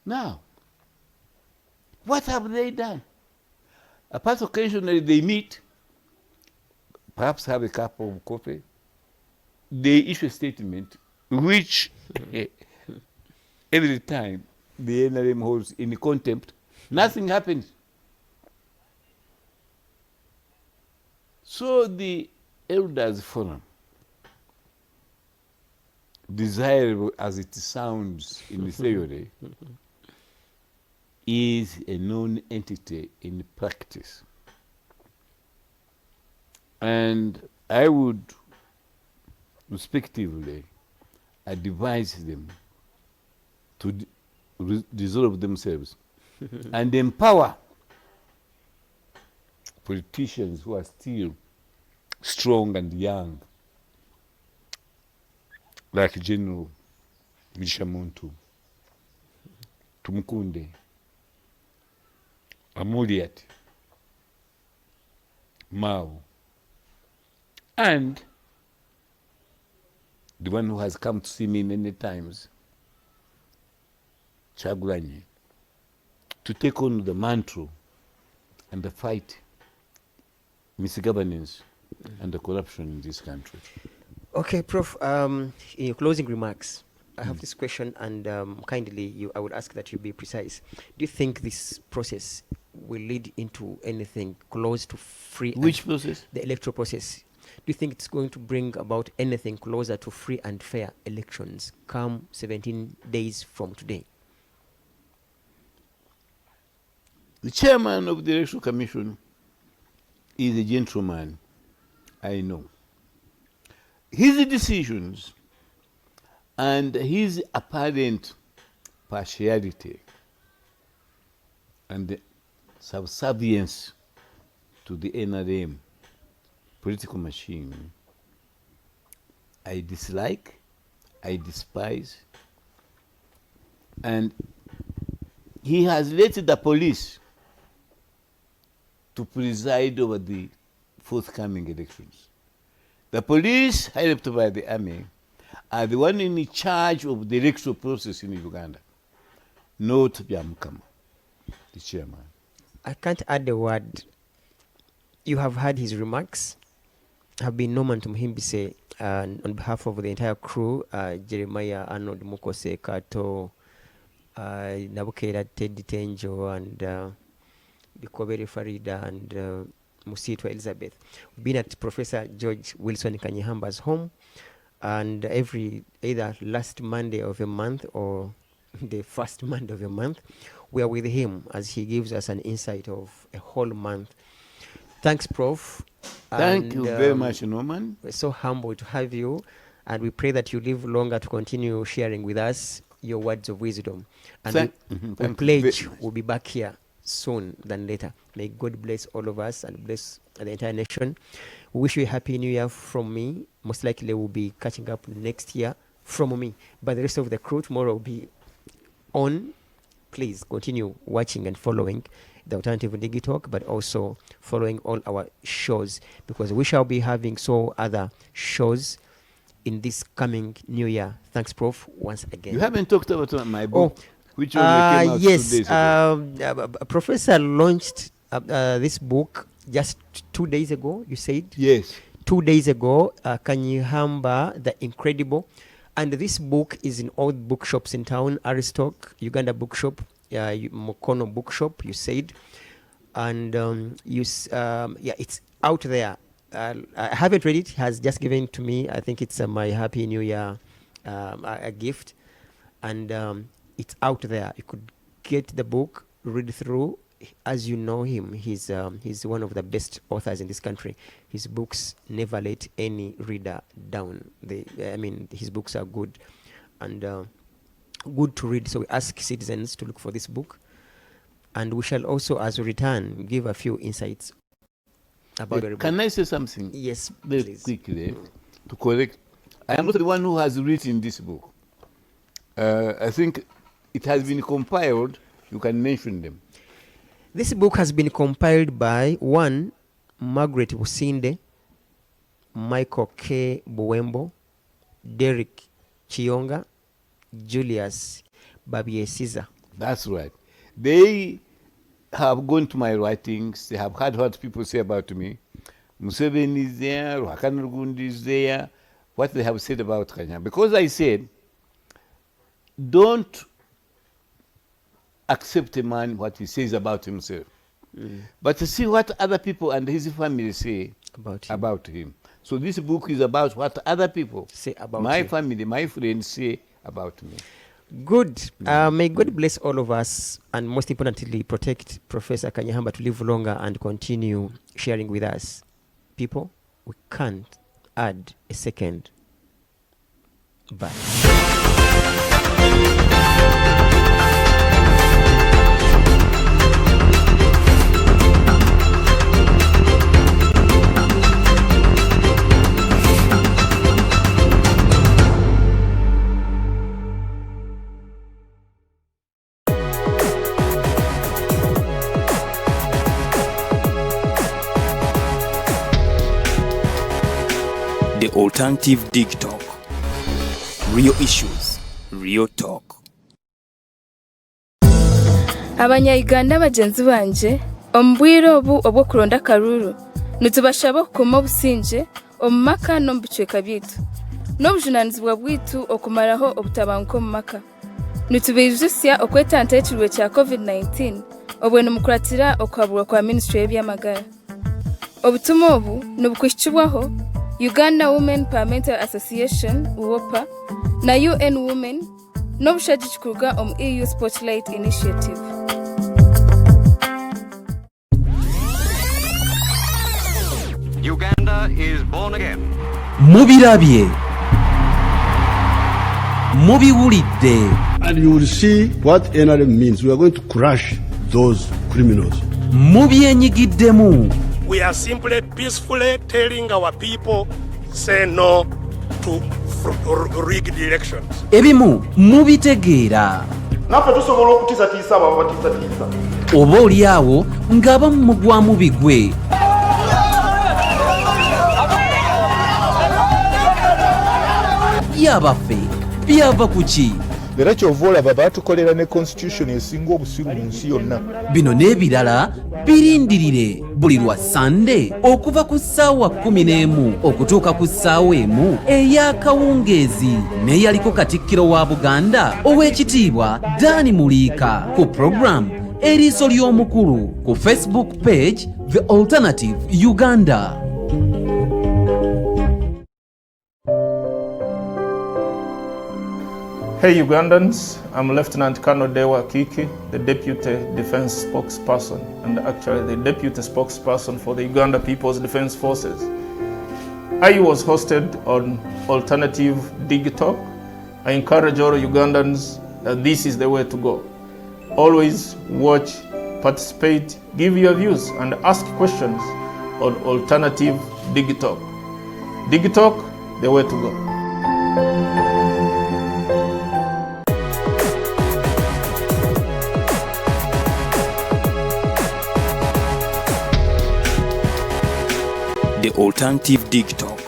Now, what have they done? Apart occasionally they meet, perhaps have a cup of coffee, they issue a statement which every time the NRM holds in contempt, nothing happens. So the Elders Forum, desirable as it sounds in theory, is a known entity in practice. And I would respectively advise them to dissolve themselves and empower politicians who are still strong and young, like General Mishamuntu, Tumukunde, Amuliat, Mao, and the one who has come to see me many times, Chagulanyi, to take on the mantle and the fight misgovernance and the corruption in this country. Okay, Prof, in your closing remarks, I have this question, and kindly, I would ask that you be precise. Do you think this process will lead into anything close to free? Which process? The electoral process. Do you think it's going to bring about anything closer to free and fair elections come 17 days from today? The chairman of the Electoral Commission is a gentleman, I know. His decisions and his apparent partiality and subservience to the NRM political machine, I dislike, I despise, and he has let the police to preside over the forthcoming elections. The police, helped by the army, are the one in charge of the electoral process in Uganda, not Byamukama, the chairman. I can't add a word. You have heard his remarks. Have been Norman Tumuhimbise, on behalf of the entire crew, Jeremiah Arnold Mukose Kato, Nabukera Teddy Tenjo, and Bikobere Farida, and Musitwa Elizabeth. We've been at Professor George Wilson Kanyehamba's home, and either last Monday of a month or the first Monday of a month, we are with him as he gives us an insight of a whole month. Thanks, Prof. Thank you very much, Norman. We're so humbled to have you, and we pray that you live longer to continue sharing with us your words of wisdom. And we pledge we'll be back here soon than later. May God bless all of us and bless the entire nation. We wish you a happy new year from me. Most likely we'll be catching up next year from me, but the rest of the crew tomorrow will be on. Please continue watching and following the Alternative Digital Talk, but also following all our shows, because we shall be having other shows in this coming new year. Thanks, Prof, once again. You haven't talked about my book, which only came out 2 days ago. Professor launched this book just 2 days ago, you said? Yes. 2 days ago, Kanyeihamba, The Incredible. And this book is in all bookshops in town, Aristoc, Uganda Bookshop, Mokono Bookshop, you said. And it's out there. I haven't read it. He has just given it to me. I think it's my Happy New Year a gift. And it's out there. You could get the book, read through. As you know him, he's one of the best authors in this country. His books never let any reader down. His books are good and good to read. So we ask citizens to look for this book. And we shall also, as we return, give a few insights about the book. Can I say something? Yes, very please. Quickly to correct. I am not the one who has written this book. I think it has been compiled. You can mention them. This book has been compiled by one, Margaret Businde, Michael K. Buwembo, Derek Chionga, Julius Babiesiza. That's right. They have gone to my writings. They have heard what people say about me. Museveni is there, Ruhakanurgundi is there, what they have said about Kenya. Because I said, don't accept a man what he says about himself, but to see what other people and his family say about him. So this book is about what other people say about my you. family, my friends say about me. Good. May God bless all of us, and most importantly, protect Professor Kanyeihamba to live longer and continue sharing with us. People, we can't add a second. Bye. The Alternative Digital Talk. Real issues, real talk. Abanya-Uganda bagenzi banje ombwire obu obwo kuronda karuru nitubashaba okukoma obusinge omu maka n'omu bicweka byaitu n'obujunanizibwa bwaitu okumaraho obutabanguko omu maka nitubijusya okwetanta ekirwe kya COVID-19 obwene mukuratira okuhaburwa kwa Ministry y'ebyamagara. Obutumwa obu nibukwishikibwaho Uganda Women Parliamentary Association UWOPA na UN Women n'obushagi kuruga omu EU Spotlight Initiative. Uganda is born again. Mubirabye. Mubiwulidde. And you will see what NRM means. We are going to crush those criminals. Mubyenyigiddemu. We are simply peacefully telling our people, say no to rigged elections. Ebimu mubitegeera. Naffe tusobola okutiisatiisa abo abatiisatiisa. Oba oli awo ng'abamu mugwamu bigwe. Byabaffe byava ku ki? Era kyova olaba baatukolera ne constitution esinga obusiru mu nsi yonna. Bino n'ebirala birindirire buli lwa Sande okuva ku ssaawa 11 okutuuka ku ssaawa 1 ey'akawungeezi n'eyaliko Katikkiro wa Buganda Oweekitiibwa Dani Muliika ku program eriiso ly'omukulu ku Facebook page The Alternative Uganda. Hey Ugandans, I'm Lieutenant Colonel Dewa Kiki, the Deputy Defense Spokesperson, and actually the Deputy Spokesperson for the Uganda People's Defense Forces. I was hosted on Alternative Digitalk. I encourage all Ugandans that this is the way to go. Always watch, participate, give your views, and ask questions on Alternative Digitalk. Digitalk, the way to go. The Alternative Digitalk.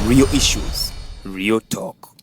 Real issues, real talk.